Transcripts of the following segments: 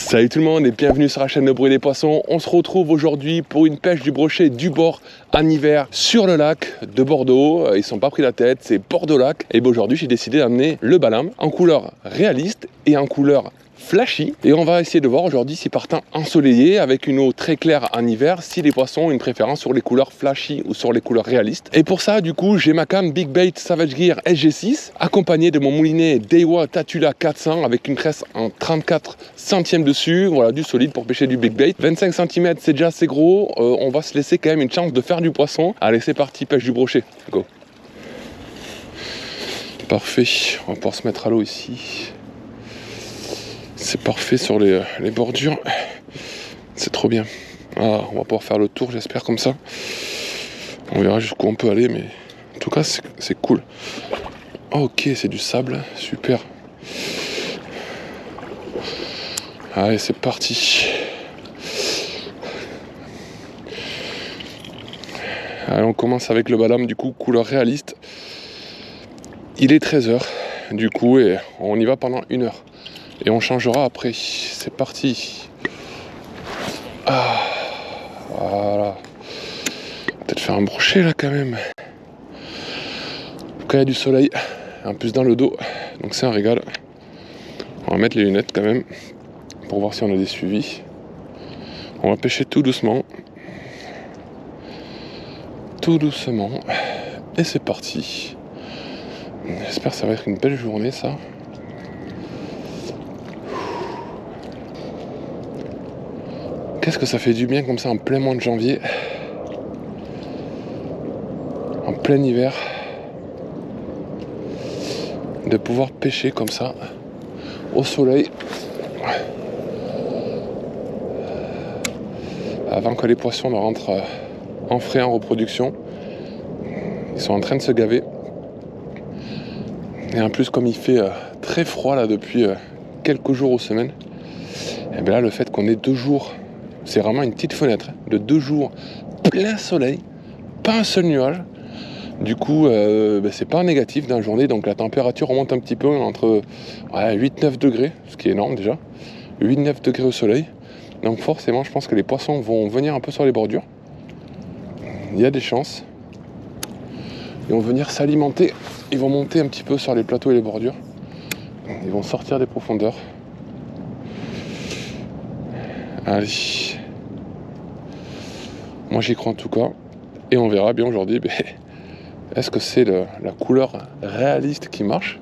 Salut tout le monde et bienvenue sur la chaîne de Bruit des Poissons. On se retrouve aujourd'hui pour une pêche du brochet du bord en hiver sur le lac de Bordeaux. Ils ne sont pas pris la tête, c'est Bordeaux-Lac. Et aujourd'hui j'ai décidé d'amener le Balam en couleur réaliste et en couleur flashy. Et on va essayer de voir aujourd'hui si par temps ensoleillé avec une eau très claire en hiver, si les poissons ont une préférence sur les couleurs flashy ou sur les couleurs réalistes. Et pour ça du coup j'ai ma canne Big Bait Savage Gear SG6 accompagnée de mon moulinet Daiwa Tatula 400 avec une tresse en 34 centièmes dessus. Voilà, du solide pour pêcher du Big Bait. 25 cm c'est déjà assez gros. On va se laisser quand même une chance de faire du poisson. Allez c'est parti, pêche du brochet, go. Parfait, on va pouvoir se mettre à l'eau ici. C'est parfait sur les bordures. C'est trop bien. Ah, on va pouvoir faire le tour, j'espère, comme ça. On verra jusqu'où on peut aller, mais en tout cas, c'est cool. Oh, ok, c'est du sable. Super. Allez, c'est parti. Allez, on commence avec le Balam, du coup, couleur réaliste. Il est 13h, du coup, et on y va pendant 1 heure. Et on changera après. C'est parti. Ah, voilà. Peut-être faire un brochet là quand même. Quand il y a du soleil, en plus dans le dos, donc c'est un régal. On va mettre les lunettes quand même pour voir si on a des suivis. On va pêcher tout doucement. Tout doucement. Et c'est parti. J'espère que ça va être une belle journée ça. Qu'est-ce que ça fait du bien comme ça en plein mois de janvier, en plein hiver, de pouvoir pêcher comme ça, au soleil, avant que les poissons ne rentrent en frais en reproduction. Ils sont en train de se gaver. Et en plus comme il fait très froid là depuis quelques jours ou semaines, et bien là le fait qu'on ait 2 jours, c'est vraiment une petite fenêtre de 2 jours plein soleil, pas un seul nuage. Du coup, c'est pas négatif dans la journée, donc la température remonte un petit peu entre 8-9 degrés, ce qui est énorme déjà. 8-9 degrés au soleil. Donc forcément, je pense que les poissons vont venir un peu sur les bordures. Il y a des chances. Ils vont venir s'alimenter. Ils vont monter un petit peu sur les plateaux et les bordures. Ils vont sortir des profondeurs. Allez. Moi j'y crois en tout cas. Et on verra bien aujourd'hui. Est-ce que c'est la couleur réaliste qui marche?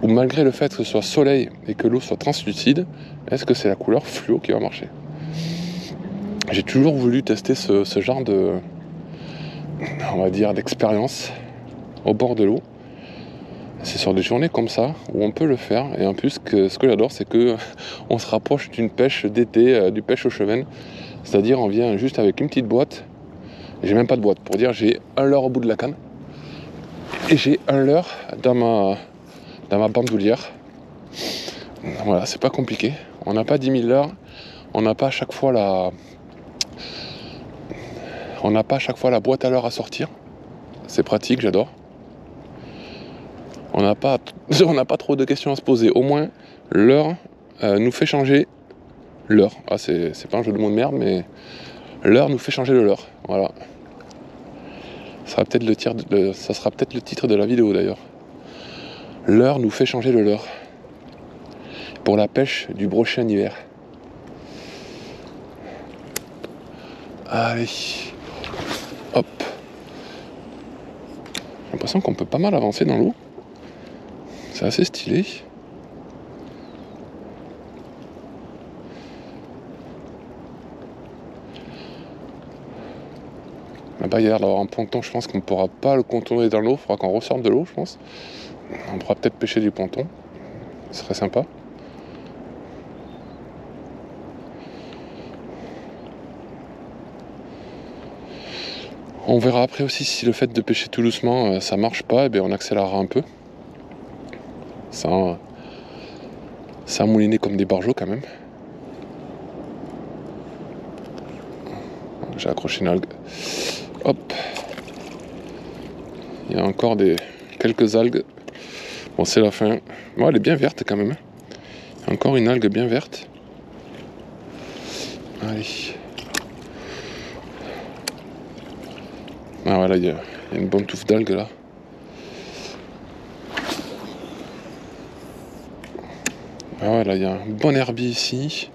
Ou malgré le fait que ce soit soleil et que l'eau soit translucide, est-ce que c'est la couleur fluo qui va marcher? J'ai toujours voulu tester ce genre de, on va dire, d'expérience au bord de l'eau. C'est sur des journées comme ça où on peut le faire. Et en plus, ce que j'adore, c'est que on se rapproche d'une pêche d'été, du pêche au cheven. C'est-à-dire, on vient juste avec une petite boîte. J'ai même pas de boîte. Pour dire, j'ai un leurre au bout de la canne. Et j'ai un leurre dans ma bandoulière. Voilà, c'est pas compliqué. On n'a pas 10 000 leurres. On n'a pas à chaque fois la boîte à leurre à sortir. C'est pratique, j'adore. On n'a pas trop de questions à se poser. Au moins, l'heure nous fait changer l'heure. Ah, c'est pas un jeu de mots de merde, mais l'heure nous fait changer le leurre. Voilà. Ça sera peut-être le titre de la vidéo d'ailleurs. L'heure nous fait changer le leurre. Pour la pêche du brochet en hiver. Allez. Hop. J'ai l'impression qu'on peut pas mal avancer dans l'eau. C'est assez stylé. Là-bas, il y a l'air d'avoir un ponton. Je pense qu'on ne pourra pas le contourner dans l'eau. Il faudra qu'on ressorte de l'eau, je pense. On pourra peut-être pêcher du ponton. Ce serait sympa. On verra après aussi si le fait de pêcher tout doucement, ça marche pas. Et bien on accélérera un peu. Ça mouliné comme des barjots quand même. J'ai accroché une algue. Hop. Il y a encore quelques algues. Bon, c'est la fin. Bon, elle est bien verte quand même. Encore une algue bien verte. Allez. Ah voilà, il y a une bonne touffe d'algues là. Ah voilà, il y a un bon herbier ici.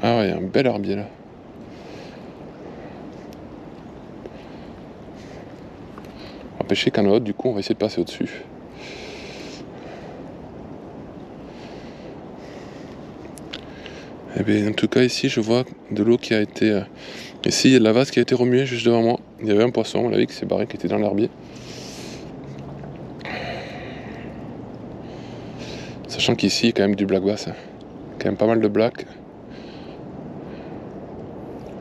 Ah ouais, il y a un bel herbier là. On va pêcher canne haute, du coup on va essayer de passer au-dessus. Et bien en tout cas ici je vois de l'eau qui a été... Ici il y a de la vase qui a été remuée juste devant moi. Il y avait un poisson, on l'a vu qui s'est barré, qui était dans l'herbier. Sachant qu'ici il y a quand même du black bass. Hein. Quand même pas mal de black.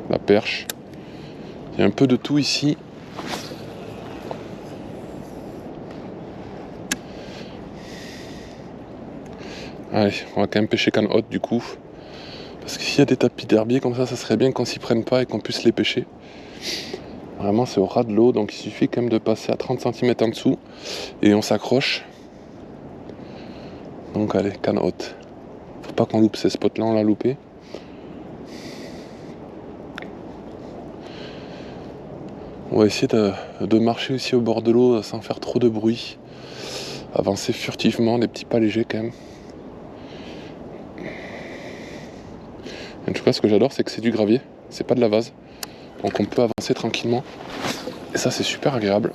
La perche. Il y a un peu de tout ici. Allez, on va quand même pêcher canne haute du coup. Parce que s'il y a des tapis d'herbier comme ça serait bien qu'on s'y prenne pas et qu'on puisse les pêcher. Vraiment c'est au ras de l'eau, donc il suffit quand même de passer à 30 cm en dessous et on s'accroche. Donc allez, canne haute. Faut pas qu'on loupe ces spots là, on l'a loupé. On va essayer de marcher aussi au bord de l'eau sans faire trop de bruit. Avancer furtivement, des petits pas légers quand même. En tout cas, ce que j'adore, c'est que c'est du gravier, c'est pas de la vase. Donc on peut avancer tranquillement. Et ça, c'est super agréable.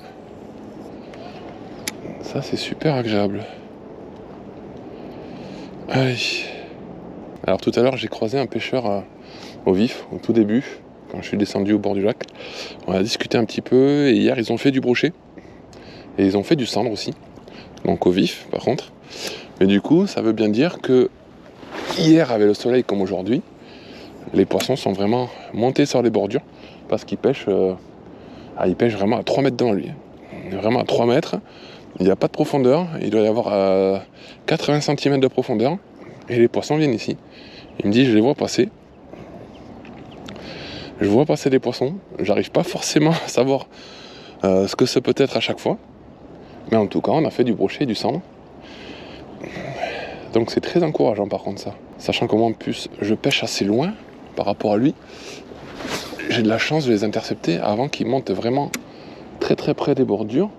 Ça, c'est super agréable. Allez. Alors tout à l'heure, j'ai croisé un pêcheur au vif, au tout début, quand je suis descendu au bord du lac. On a discuté un petit peu, et hier, ils ont fait du brochet. Et ils ont fait du cendre aussi. Donc au vif, par contre. Mais du coup, ça veut bien dire que hier, avec le soleil comme aujourd'hui, les poissons sont vraiment montés sur les bordures parce qu'ils pêchent, ils pêchent vraiment à 3 mètres devant lui. Vraiment à 3 mètres. Il n'y a pas de profondeur. Il doit y avoir 80 cm de profondeur. Et les poissons viennent ici. Il me dit, je les vois passer. Je vois passer les poissons. J'arrive pas forcément à savoir ce que ça peut être à chaque fois. Mais en tout cas, on a fait du brochet et du cendre. Donc c'est très encourageant par contre ça. Sachant que moi en plus, je pêche assez loin par rapport à lui. J'ai de la chance de les intercepter avant qu'ils montent vraiment très très près des bordures.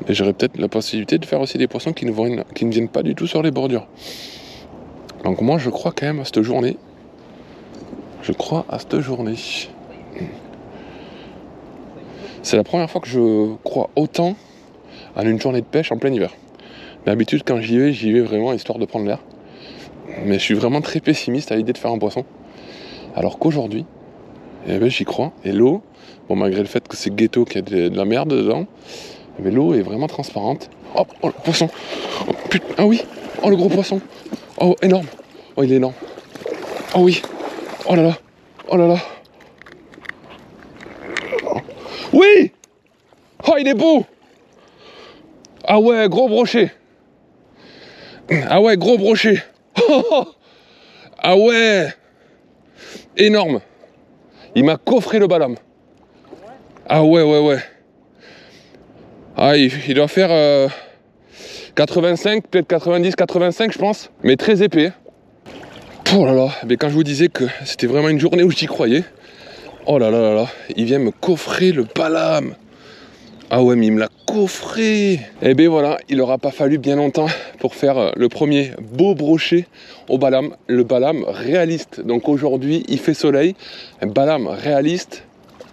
Et j'aurais peut-être la possibilité de faire aussi des poissons qui ne viennent pas du tout sur les bordures. Donc moi je crois quand même à cette journée. Je crois à cette journée. C'est la première fois que je crois autant à une journée de pêche en plein hiver. D'habitude quand j'y vais vraiment histoire de prendre l'air. Mais je suis vraiment très pessimiste à l'idée de faire un poisson. Alors qu'aujourd'hui, eh ben, j'y crois. Et l'eau, bon, malgré le fait que c'est ghetto, qu'il y a de la merde dedans, mais l'eau est vraiment transparente. Oh, oh le poisson. Oh, putain, ah oui. Oh le gros poisson. Oh énorme. Oh il est énorme. Oh oui. Oh là là. Oh là là. Oui. Oh il est beau. Ah ouais, gros brochet. Ah ouais, gros brochet. Ah ouais. Énorme. Il m'a coffré le balame. Ah ouais. Ah, il doit faire 85, peut-être 90, 85 je pense. Mais très épais. Oh là là, mais quand je vous disais que c'était vraiment une journée où j'y croyais. Oh là là, il vient me coffrer le balame. Ah ouais, mais il me l'a coffré. Et bien voilà, il n'aura pas fallu bien longtemps pour faire le premier beau brochet au balame. Le balame réaliste. Donc aujourd'hui, il fait soleil. Un balame réaliste,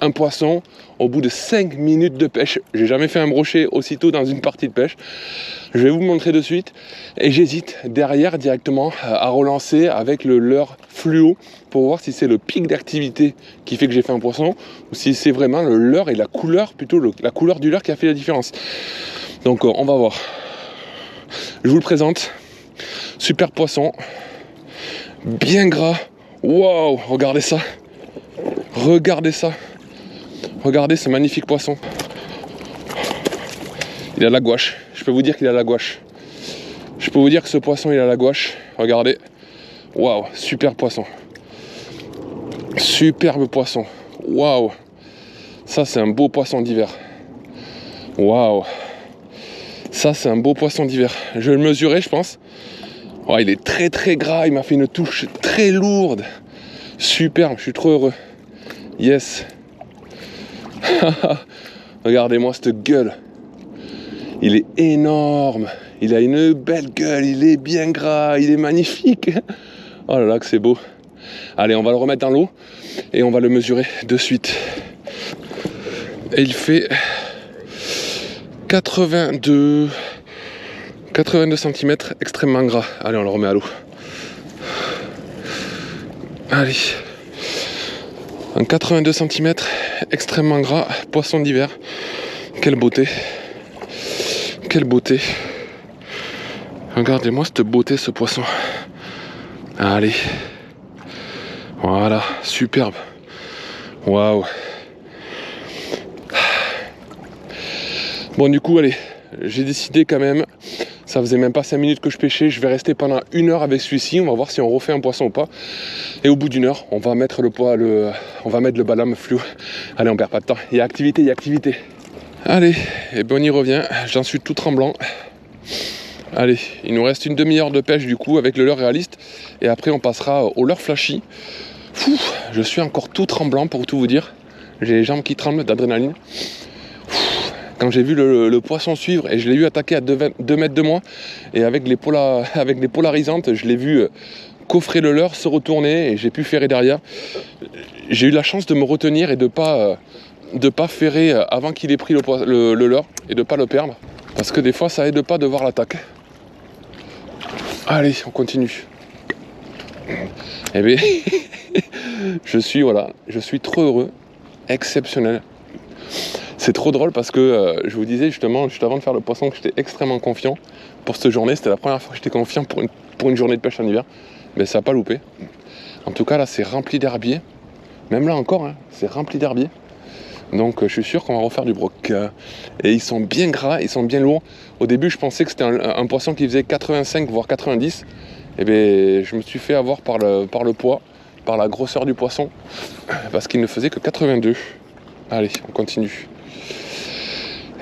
un poisson au bout de 5 minutes de pêche. J'ai jamais fait un brochet aussitôt dans une partie de pêche. Je vais vous montrer de suite. Et j'hésite derrière directement à relancer avec le leurre fluo pour voir si c'est le pic d'activité qui fait que j'ai fait un poisson ou si c'est vraiment le leurre et la couleur, plutôt la couleur du leurre qui a fait la différence. Donc on va voir. Je vous le présente. Super poisson. Bien gras. Waouh, regardez ça. Regardez ça. Regardez ce magnifique poisson. Il a la gouache. Je peux vous dire qu'il a la gouache. Je peux vous dire que ce poisson, il a la gouache. Regardez. Waouh, super poisson. Superbe poisson. Waouh. Ça, c'est un beau poisson d'hiver. Waouh. Ça, c'est un beau poisson d'hiver. Je vais le mesurer, je pense. Oh, il est très très gras, il m'a fait une touche très lourde. Superbe, je suis trop heureux. Yes. Regardez-moi cette gueule. Il est énorme. Il a une belle gueule, il est bien gras, il est magnifique. Oh là là que c'est beau. Allez, on va le remettre dans l'eau et on va le mesurer de suite. Et il fait 82 cm, extrêmement gras. Allez, on le remet à l'eau. Allez. Un 82 cm, extrêmement gras, poisson d'hiver. Quelle beauté. Quelle beauté. Regardez-moi cette beauté, ce poisson. Allez. Voilà, superbe. Waouh. Bon, du coup, allez, j'ai décidé quand même, ça faisait même pas 5 minutes que je pêchais, je vais rester pendant 1 heure avec celui-ci, on va voir si on refait un poisson ou pas. Et au bout d'1 heure, on va mettre on va mettre le balame flou. Allez, on perd pas de temps, il y a activité, il y a activité. Allez, et ben on y revient, j'en suis tout tremblant. Allez, il nous reste une demi-heure de pêche du coup avec le leurre réaliste, et après on passera au leurre flashy. Je suis encore tout tremblant pour tout vous dire, j'ai les jambes qui tremblent d'adrénaline. Quand j'ai vu le poisson suivre et je l'ai vu attaquer à 2 mètres de moi, et avec les polarisantes, je l'ai vu coffrer le leurre, se retourner et j'ai pu ferrer derrière. J'ai eu la chance de me retenir et de pas ferrer avant qu'il ait pris le leurre et de pas le perdre, parce que des fois ça aide pas de voir l'attaque. Allez, on continue. Eh bien, je suis trop heureux, exceptionnel. C'est trop drôle parce que je vous disais justement, juste avant de faire le poisson, que j'étais extrêmement confiant pour cette journée. C'était la première fois que j'étais confiant pour une journée de pêche en hiver. Mais ça n'a pas loupé. En tout cas, là, c'est rempli d'herbiers. Même là encore, hein, c'est rempli d'herbiers. Donc, je suis sûr qu'on va refaire du broc. Et ils sont bien gras, ils sont bien lourds. Au début, je pensais que c'était un poisson qui faisait 85 voire 90. Et bien, je me suis fait avoir par le poids, par la grosseur du poisson, parce qu'il ne faisait que 82. Allez, on continue.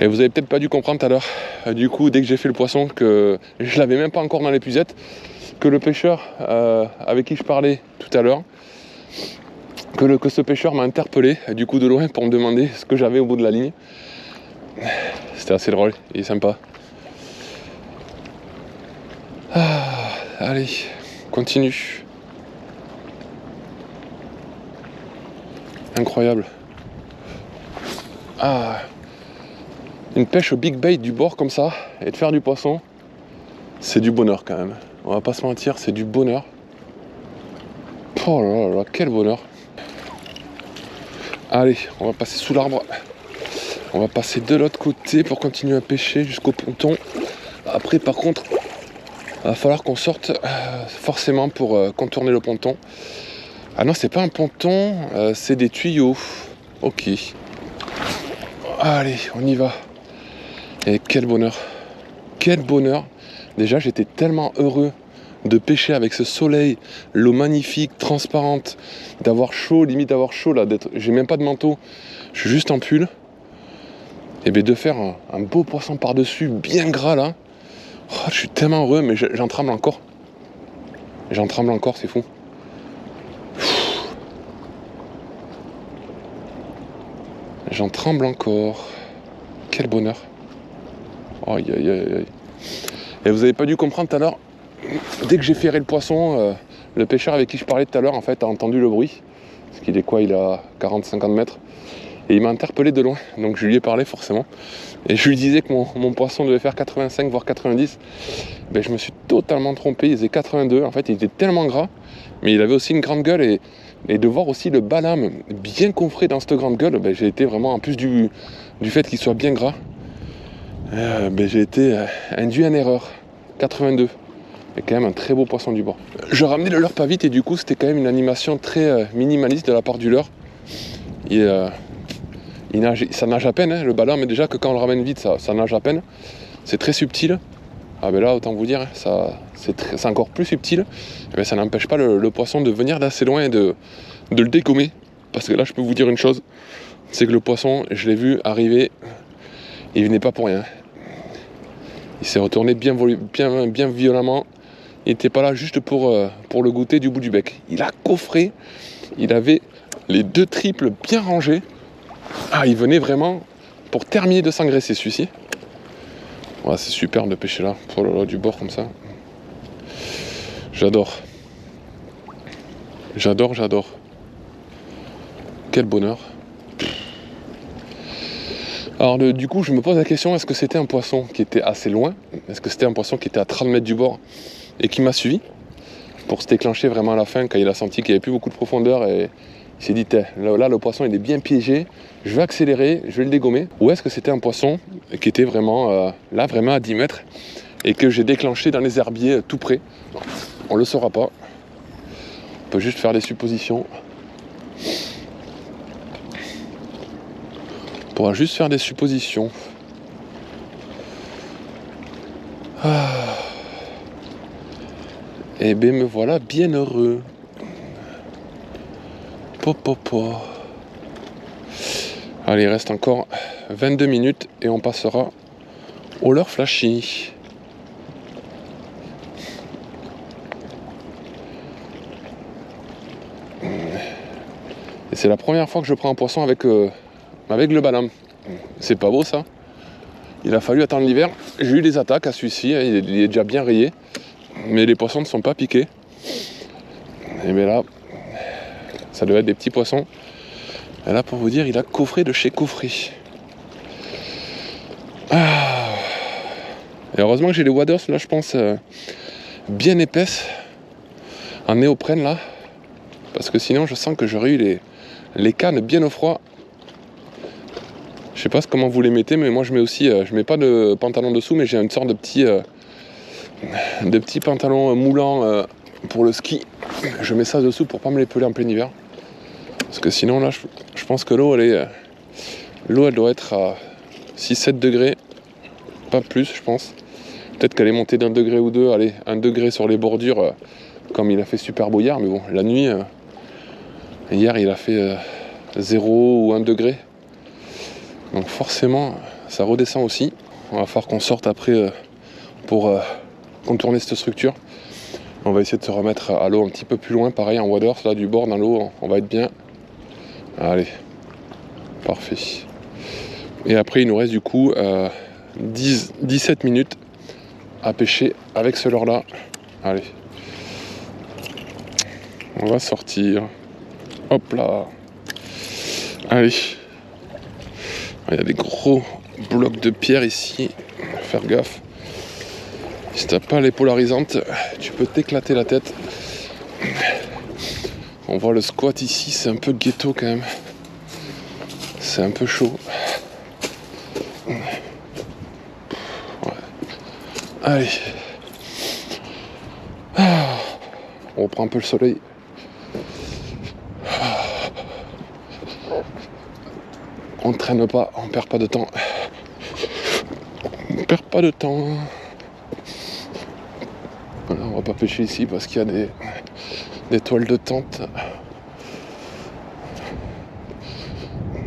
Et vous avez peut-être pas dû comprendre tout à l'heure, du coup, dès que j'ai fait le poisson, que je l'avais même pas encore dans l'épuisette, que le pêcheur avec qui je parlais tout à l'heure, que ce pêcheur m'a interpellé, du coup de loin, pour me demander ce que j'avais au bout de la ligne. C'était assez drôle, il est sympa. Allez, continue. Incroyable. Une pêche au big bait du bord comme ça, et de faire du poisson, c'est du bonheur quand même. On va pas se mentir, c'est du bonheur. Oh là là là, quel bonheur. Allez, on va passer sous l'arbre. On va passer de l'autre côté pour continuer à pêcher jusqu'au ponton. Après par contre, il va falloir qu'on sorte forcément pour contourner le ponton. Ah non, c'est pas un ponton, c'est des tuyaux. Ok. Allez, on y va. Et quel bonheur. Quel bonheur. Déjà, j'étais tellement heureux de pêcher avec ce soleil, l'eau magnifique, transparente, d'avoir chaud, limite d'avoir chaud là, j'ai même pas de manteau, je suis juste en pull. Et bien de faire un beau poisson par-dessus, bien gras là. Oh, je suis tellement heureux, mais j'en tremble encore. J'en tremble encore, c'est fou. J'en tremble encore. Quel bonheur. Aïe aïe aïe aïe. Et vous avez pas dû comprendre tout à l'heure, dès que j'ai ferré le poisson, le pêcheur avec qui je parlais tout à l'heure en fait a entendu le bruit. Parce qu'il est quoi, il a 40-50 mètres. Et il m'a interpellé de loin, donc je lui ai parlé forcément. Et je lui disais que mon poisson devait faire 85 voire 90. Ben, je me suis totalement trompé, il faisait 82. En fait, il était tellement gras, mais il avait aussi une grande gueule. Et de voir aussi le balame bien coffré dans cette grande gueule, ben, j'ai été vraiment, en plus du fait qu'il soit bien gras, ben, j'ai été induit en erreur. 82. Et quand même un très beau poisson du bord. Je ramenais le leurre pas vite et du coup c'était quand même une animation très minimaliste de la part du leurre. Ça nage à peine, hein, le balame, mais déjà que quand on le ramène vite, ça nage à peine. C'est très subtil. Ah ben là, autant vous dire, c'est encore plus subtil. Mais ça n'empêche pas le poisson de venir d'assez loin et de le dégommer. Parce que là, je peux vous dire une chose, c'est que le poisson, je l'ai vu arriver, il venait pas pour rien. Il s'est retourné bien violemment. Il n'était pas là juste pour le goûter du bout du bec. Il a coffré, il avait les 2 triples bien rangés. Ah, il venait vraiment pour terminer de s'engraisser celui-ci. Ouais, c'est superbe de pêcher là, sur le du bord comme ça. J'adore. J'adore, j'adore. Quel bonheur. Alors du coup, je me pose la question, est-ce que c'était un poisson qui était assez loin? Est-ce que c'était un poisson qui était à 30 mètres du bord et qui m'a suivi pour se déclencher vraiment à la fin quand il a senti qu'il n'y avait plus beaucoup de profondeur et il s'est dit, là le poisson il est bien piégé, je vais accélérer, je vais le dégommer. Ou est-ce que c'était un poisson qui était vraiment là, vraiment à 10 mètres et que j'ai déclenché dans les herbiers tout près? On le saura pas. On peut juste faire des suppositions. On pourra juste faire des suppositions. Et bien me voilà bien heureux. Popopo. Allez, il reste encore 22 minutes et on passera au leurre flashy. Et c'est la première fois que je prends un poisson avec le balaam. C'est pas beau ça. Il a fallu attendre l'hiver. J'ai eu des attaques à celui-ci, il est déjà bien rayé. Mais les poissons ne sont pas piqués. Et bien là, ça doit être des petits poissons. Et là, pour vous dire, il a coffré de chez Coffré. Ah. Et heureusement que j'ai les waders, là, je pense, bien épaisses, en néoprène, là. Parce que sinon, je sens que j'aurais eu les cannes bien au froid. Je sais pas comment vous les mettez, mais moi, je mets aussi, je mets pas de pantalon dessous, mais j'ai une sorte de petit pantalon moulant pour le ski. Je mets ça dessous pour pas me les peler en plein hiver. Parce que sinon, là, je pense que l'eau, elle doit être à 6-7 degrés. Pas plus, je pense. Peut-être qu'elle est montée d'1 degré ou 2. Allez, 1 degré sur les bordures, comme il a fait super beau hier. Mais bon, la nuit, hier, il a fait 0 ou 1 degré. Donc forcément, ça redescend aussi. On va falloir qu'on sorte après pour contourner cette structure. On va essayer de se remettre à l'eau un petit peu plus loin. Pareil, en waders, là, du bord dans l'eau, on va être bien. Allez, parfait. Et après, il nous reste du coup 17 minutes à pêcher avec ce leurre-là. Allez. On va sortir. Hop là. Allez. Il y a des gros blocs de pierre ici. Faire gaffe. Si t'as pas les polarisantes, tu peux t'éclater la tête. On voit le squat ici, c'est un peu ghetto quand même. C'est un peu chaud. Ouais. Allez. On reprend un peu le soleil. On ne traîne pas, on perd pas de temps. On perd pas de temps. Voilà, on va pas pêcher ici parce qu'il y a des toiles de tente.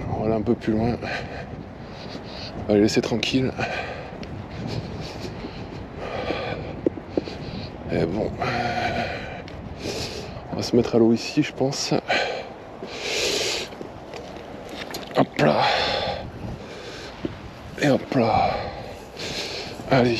On va aller un peu plus loin. On va les laisser tranquilles. Et bon, on va se mettre à l'eau ici, je pense. Hop là. Et hop là. Allez.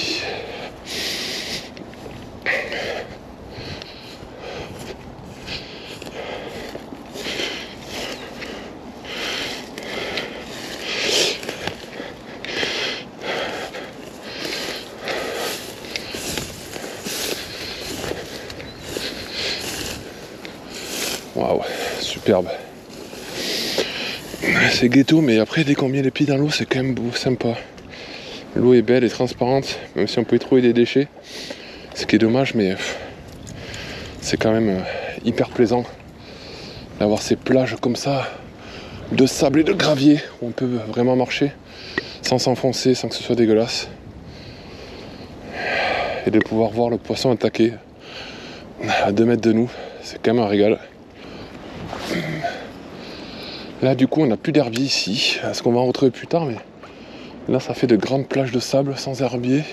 Waouh, superbe. C'est ghetto, mais après, dès qu'on met les pieds dans l'eau, c'est quand même beau, sympa. L'eau est belle et transparente, même si on peut y trouver des déchets. Ce qui est dommage, mais c'est quand même hyper plaisant d'avoir ces plages comme ça, de sable et de gravier, où on peut vraiment marcher sans s'enfoncer, sans que ce soit dégueulasse. Et de pouvoir voir le poisson attaquer à 2 mètres de nous, c'est quand même un régal. Là du coup on n'a plus d'herbier ici, est-ce qu'on va en retrouver plus tard, mais là ça fait de grandes plages de sable sans herbier.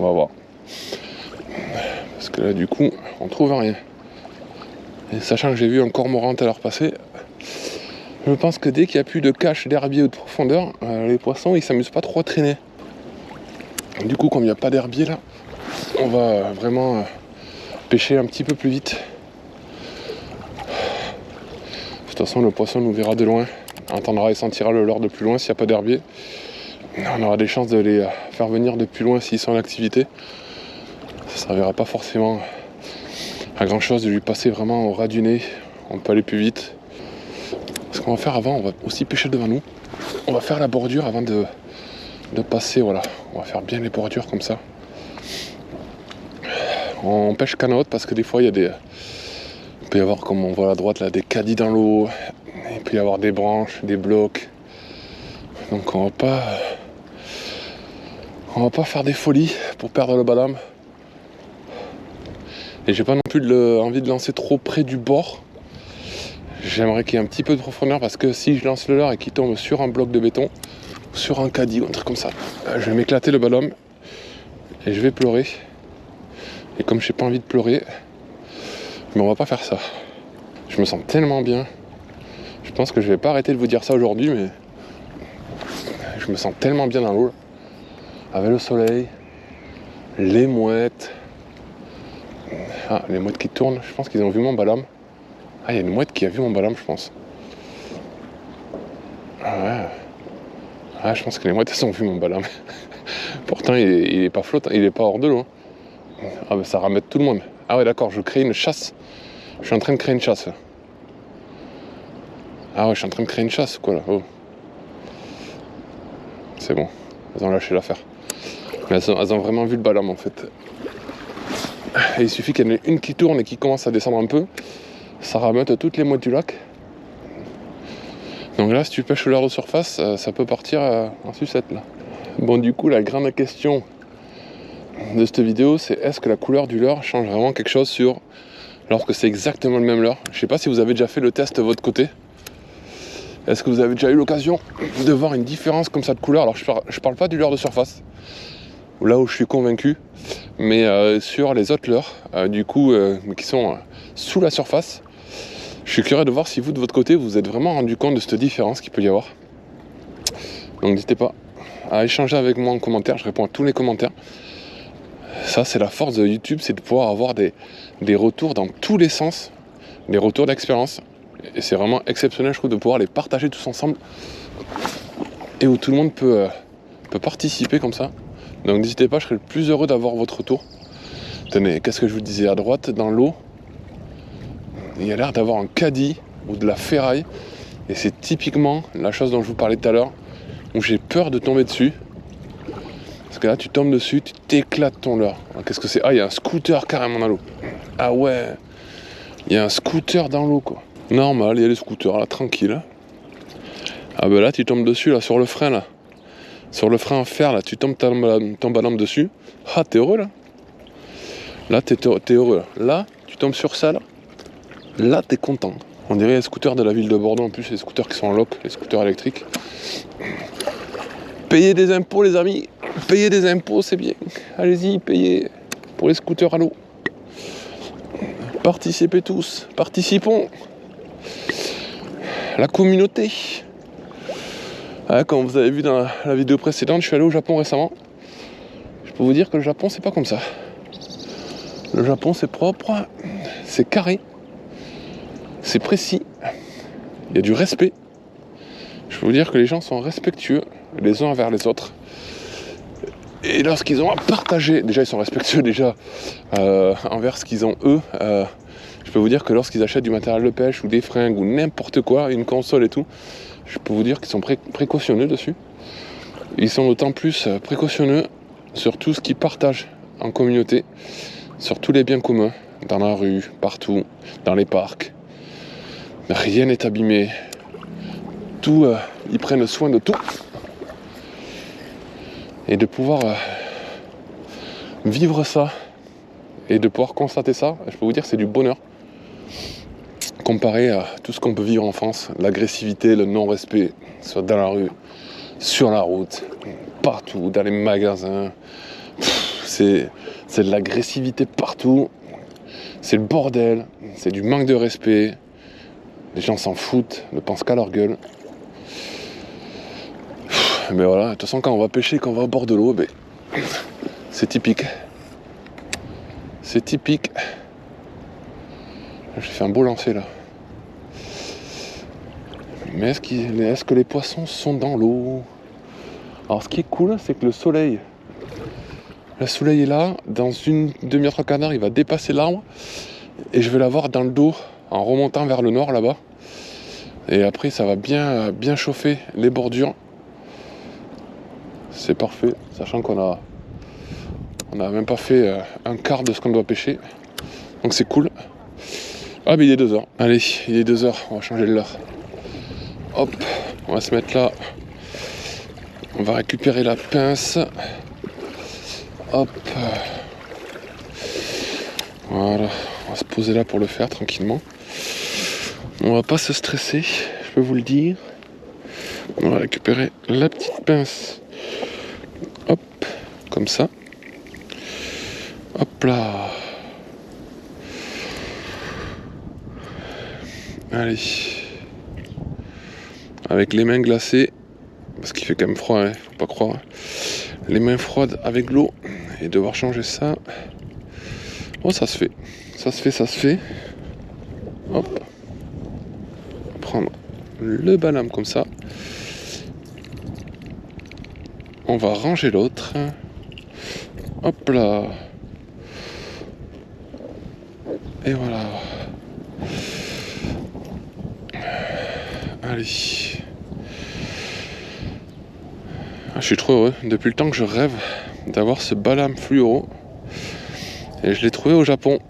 On va voir. Parce que là, du coup, on trouve rien. Et sachant que j'ai vu un cormoran tout à l'heure passer, je pense que dès qu'il n'y a plus de cache d'herbier ou de profondeur, les poissons, ils s'amusent pas trop à traîner. Du coup, comme il n'y a pas d'herbier là, on va vraiment pêcher un petit peu plus vite. De toute façon, le poisson nous verra de loin, entendra et sentira le leurre de plus loin s'il n'y a pas d'herbier. On aura des chances de les faire venir de plus loin s'ils sont en activité. Ça ne servira pas forcément à grand chose de lui passer vraiment au ras du nez. On peut aller plus vite. Ce qu'on va faire avant, on va aussi pêcher devant nous. On va faire la bordure avant de passer, voilà. On va faire bien les bordures comme ça. On pêche canne haute parce que des fois il y a des... Il peut y avoir, comme on voit à droite là, des caddies dans l'eau. Il peut y avoir des branches, des blocs. Donc on va pas faire des folies pour perdre le badam. Et j'ai pas non plus envie de lancer trop près du bord. J'aimerais qu'il y ait un petit peu de profondeur parce que si je lance le leurre et qu'il tombe sur un bloc de béton, sur un caddie ou un truc comme ça, je vais m'éclater le badam et je vais pleurer. Et comme j'ai pas envie de pleurer, mais on va pas faire ça. Je me sens tellement bien. Je pense que je vais pas arrêter de vous dire ça aujourd'hui, mais je me sens tellement bien dans l'eau. Avec le soleil, les mouettes. Ah, les mouettes qui tournent, je pense qu'ils ont vu mon badam. Ah, il y a une mouette qui a vu mon badam, je pense. Ah ouais. Ah, je pense que les mouettes, elles ont vu mon badam. Pourtant, il est pas flottant, il est pas hors de l'eau. Ah, bah ça ramène tout le monde. Ah ouais, d'accord, je crée une chasse. Je suis en train de créer une chasse. Ah ouais, je suis en train de créer une chasse, quoi, là. Oh. C'est bon, elles ont lâché l'affaire. Mais elles ont vraiment vu le badam, en fait. Et il suffit qu'il y en ait une qui tourne et qui commence à descendre un peu. Ça rameute toutes les mouettes du lac. Donc là, si tu pêches le leurre de surface, ça peut partir en sucette, là. Bon, du coup, la grande question de cette vidéo, c'est est-ce que la couleur du leurre change vraiment quelque chose lorsque c'est exactement le même leurre? Je sais pas si vous avez déjà fait le test de votre côté. Est-ce que vous avez déjà eu l'occasion de voir une différence comme ça de couleur? Alors je parle pas du leurre de surface, là où je suis convaincu, mais sur les autres leurres, qui sont sous la surface. Je suis curieux de voir si vous, de votre côté, vous vous êtes vraiment rendu compte de cette différence qu'il peut y avoir. Donc n'hésitez pas à échanger avec moi en commentaire, je réponds à tous les commentaires. Ça, c'est la force de YouTube, c'est de pouvoir avoir des retours dans tous les sens, des retours d'expérience. Et c'est vraiment exceptionnel, je trouve, de pouvoir les partager tous ensemble et où tout le monde peut participer comme ça. Donc n'hésitez pas, je serai le plus heureux d'avoir votre retour. Tenez, qu'est-ce que je vous disais? À droite, dans l'eau, il y a l'air d'avoir un caddie ou de la ferraille. Et c'est typiquement la chose dont je vous parlais tout à l'heure, où j'ai peur de tomber dessus. Parce que là, tu tombes dessus, tu t'éclates ton leurre. Alors, qu'est-ce que c'est? Ah, il y a un scooter carrément dans l'eau. Ah ouais, il y a un scooter dans l'eau, quoi. Normal, il y a les scooters, là, tranquille. Ah ben là, tu tombes dessus, là, sur le frein, là. Sur le frein en fer, là, tu tombes ton badam dessus. Ah, t'es heureux, là. Là, t'es heureux, là. Là, tu tombes sur ça, là. Là, t'es content. On dirait les scooters de la ville de Bordeaux, en plus, les scooters qui sont en loc, les scooters électriques. Payez des impôts, les amis. Payez des impôts, c'est bien. Allez-y, payez pour les scooters à l'eau. Participez tous. Participons. La communauté. Ah, comme vous avez vu dans la vidéo précédente, je suis allé au Japon récemment. Je peux vous dire que le Japon, c'est pas comme ça. Le Japon, c'est propre, c'est carré, c'est précis. Il y a du respect. Je peux vous dire que les gens sont respectueux les uns envers les autres. Et lorsqu'ils ont à partager, déjà ils sont respectueux envers ce qu'ils ont eux. Je peux vous dire que lorsqu'ils achètent du matériel de pêche ou des fringues ou n'importe quoi, une console et tout, je peux vous dire qu'ils sont précautionneux dessus. Ils sont d'autant plus précautionneux sur tout ce qu'ils partagent en communauté, sur tous les biens communs, dans la rue, partout, dans les parcs. Rien n'est abîmé. Tout, ils prennent soin de tout. Et de pouvoir vivre ça et de pouvoir constater ça, je peux vous dire que c'est du bonheur. Comparé à tout ce qu'on peut vivre en France, l'agressivité, le non-respect, soit dans la rue, sur la route, partout, dans les magasins. c'est de l'agressivité partout. C'est le bordel. C'est du manque de respect. Les gens s'en foutent, ne pensent qu'à leur gueule. Mais voilà, de toute façon, quand on va pêcher, quand on va au bord de l'eau, c'est typique. C'est typique. J'ai fait un beau lancer là. Mais est-ce que les poissons sont dans l'eau? Alors ce qui est cool, c'est que le soleil est là. Dans une demi-heure, trois quarts d'heure, il va dépasser l'arbre. Et je vais l'avoir dans le dos en remontant vers le nord là-bas. Et après, ça va bien chauffer les bordures. C'est parfait, sachant qu'on a même pas fait un quart de ce qu'on doit pêcher. Donc c'est cool. Ah mais il est 2h. Allez, il est 2h, on va changer de l'heure. Hop, on va se mettre là. On va récupérer la pince. Hop. Voilà, on va se poser là pour le faire tranquillement. On va pas se stresser, je peux vous le dire. On va récupérer la petite pince. Hop, comme ça. Hop là. Allez. Avec les mains glacées, parce qu'il fait quand même froid, hein, faut pas croire. Les mains froides avec l'eau et devoir changer ça. Oh, ça se fait. Ça se fait. Hop. On va prendre le balame comme ça. On va ranger l'autre. Hop là. Et voilà. Allez. Je suis trop heureux. Depuis le temps que je rêve d'avoir ce balame fluoro. Et je l'ai trouvé au Japon.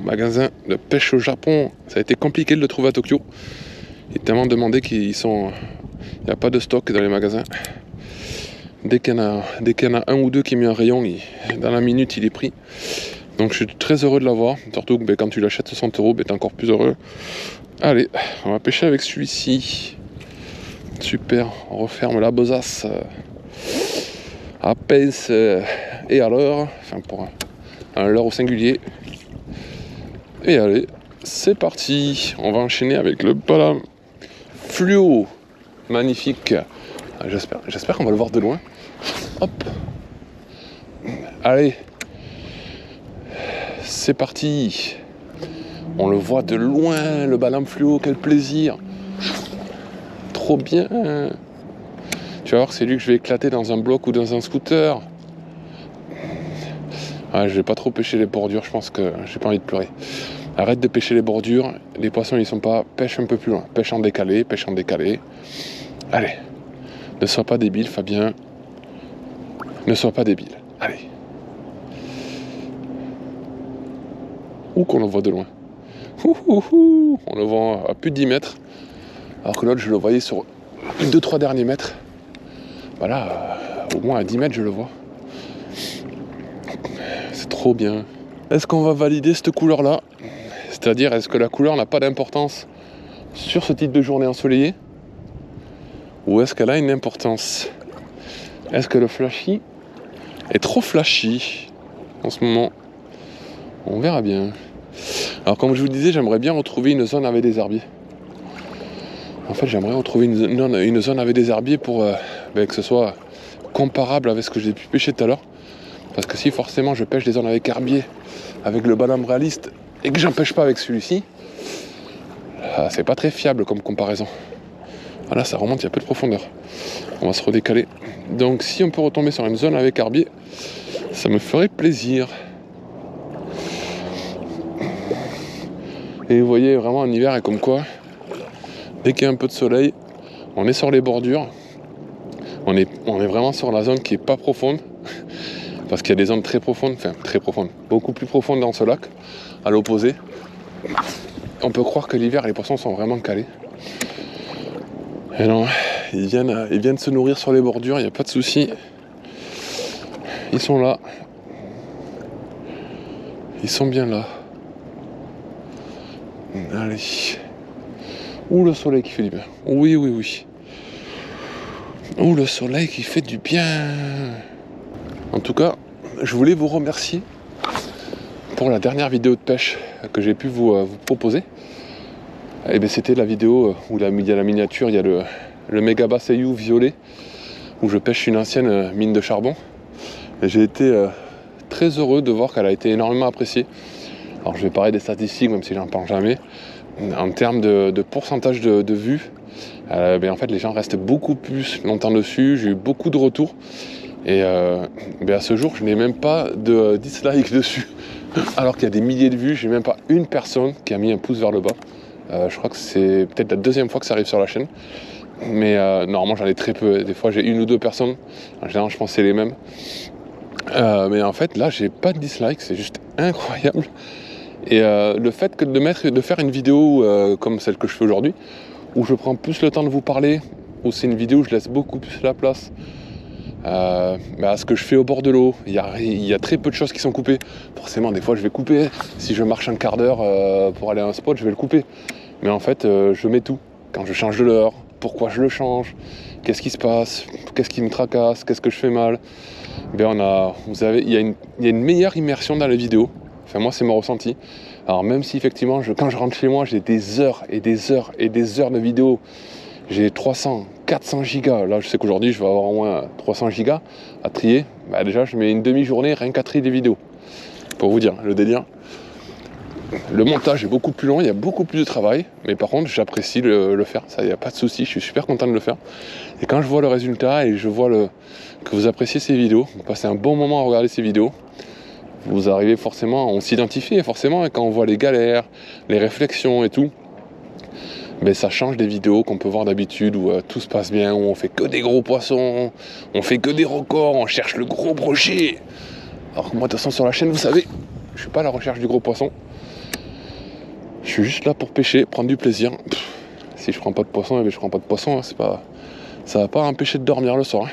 Magasin de pêche au Japon. Ça a été compliqué de le trouver à Tokyo. Il est tellement demandé qu'il n'y a pas de stock dans les magasins. Dès qu'il y en a un ou deux qui met un rayon, dans la minute il est pris. Donc je suis très heureux de l'avoir. Surtout que quand tu l'achètes 60 €, t'es encore plus heureux. Allez, on va pêcher avec celui-ci. Super, on referme la besace à pince et à l'heure. Enfin pour un leurre au singulier. Et allez, c'est parti. On va enchaîner avec le balame fluo. Magnifique. J'espère qu'on va le voir de loin. Hop. Allez. C'est parti. On le voit de loin, le balame fluo, quel plaisir. Trop bien. Tu vas voir que c'est lui que je vais éclater dans un bloc ou dans un scooter. Ah, je vais pas trop pêcher les bordures, je pense que j'ai pas envie de pleurer. Arrête de pêcher les bordures, les poissons ils sont pas, pêche un peu plus loin. Pêche en décalé. Allez. Ne sois pas débile, Fabien. Ne sois pas débile. Allez. Ou qu'on le voit de loin. On le voit à plus de 10 mètres. Alors que l'autre, je le voyais sur 2-3 derniers mètres. Voilà, au moins à 10 mètres, je le vois. C'est trop bien. Est-ce qu'on va valider cette couleur-là? C'est-à-dire, est-ce que la couleur n'a pas d'importance sur ce type de journée ensoleillée? Ou est-ce qu'elle a une importance? Est-ce que le flashy est trop flashy en ce moment? On verra bien. Alors comme je vous le disais, j'aimerais bien retrouver une zone avec des herbiers. En fait, j'aimerais retrouver une zone avec des herbiers pour que ce soit comparable avec ce que j'ai pu pêcher tout à l'heure. Parce que si forcément je pêche des zones avec herbiers, avec le balame réaliste, et que j'en pêche pas avec celui-ci, c'est pas très fiable comme comparaison. Voilà, ça remonte, il y a peu de profondeur. On va se redécaler. Donc si on peut retomber sur une zone avec herbier, ça me ferait plaisir. Et vous voyez vraiment en hiver, et comme quoi, dès qu'il y a un peu de soleil, on est sur les bordures. On est vraiment sur la zone qui est pas profonde. Parce qu'il y a des zones très profondes, beaucoup plus profondes dans ce lac, à l'opposé. On peut croire que l'hiver, les poissons sont vraiment calés. Et non, ils viennent se nourrir sur les bordures, il n'y a pas de souci. Ils sont là. Ils sont bien là. Allez. Ouh, le soleil qui fait du bien. Oui. Ouh, le soleil qui fait du bien. En tout cas, je voulais vous remercier pour la dernière vidéo de pêche que j'ai pu vous proposer. Et bien c'était la vidéo où il y a la miniature, il y a le Megaba Seiyu violet, où je pêche une ancienne mine de charbon. Et j'ai été très heureux de voir qu'elle a été énormément appréciée. Alors je vais parler des statistiques, même si j'en parle jamais. En termes de pourcentage de vues, en fait les gens restent beaucoup plus longtemps dessus. J'ai eu beaucoup de retours. Et à ce jour, je n'ai même pas de dislike dessus. Alors qu'il y a des milliers de vues, j'ai même pas une personne qui a mis un pouce vers le bas. Je crois que c'est peut-être la deuxième fois que ça arrive sur la chaîne. Mais normalement j'en ai très peu. Des fois j'ai une ou deux personnes. En général je pense que c'est les mêmes. Mais en fait là j'ai pas de dislike, c'est juste incroyable. Et le fait que de faire une vidéo comme celle que je fais aujourd'hui, où je prends plus le temps de vous parler, où c'est une vidéo où je laisse beaucoup plus la place à ce que je fais au bord de l'eau, il y a très peu de choses qui sont coupées. Forcément des fois je vais couper, si je marche un quart d'heure pour aller à un spot, je vais le couper. Mais en fait je mets tout. Quand je change de leurre, pourquoi je le change, qu'est-ce qui se passe, qu'est-ce qui me tracasse, qu'est-ce que je fais mal. Il y a une meilleure immersion dans la vidéo. Enfin moi c'est mon ressenti. Alors même si effectivement quand je rentre chez moi j'ai des heures et des heures et des heures de vidéo. J'ai 300, 400 gigas. Là je sais qu'aujourd'hui je vais avoir au moins 300 gigas à trier. Déjà je mets une demi-journée rien qu'à trier des vidéos. Pour vous dire le délire. Le montage est beaucoup plus long, il y a beaucoup plus de travail. Mais par contre j'apprécie le faire. Ça, il n'y a pas de souci, je suis super content de le faire. Et quand je vois le résultat et je vois que vous appréciez ces vidéos, vous passez un bon moment à regarder ces vidéos, vous arrivez forcément, on s'identifie forcément, et quand on voit les galères, les réflexions et tout, ça change des vidéos qu'on peut voir d'habitude où tout se passe bien, où on fait que des gros poissons, on fait que des records, on cherche le gros brochet. Alors que moi de toute façon sur la chaîne vous savez, je suis pas à la recherche du gros poisson. Je suis juste là pour pêcher, prendre du plaisir. Si je prends pas de poisson, je prends pas de poisson, hein, ça va pas empêcher de dormir le soir.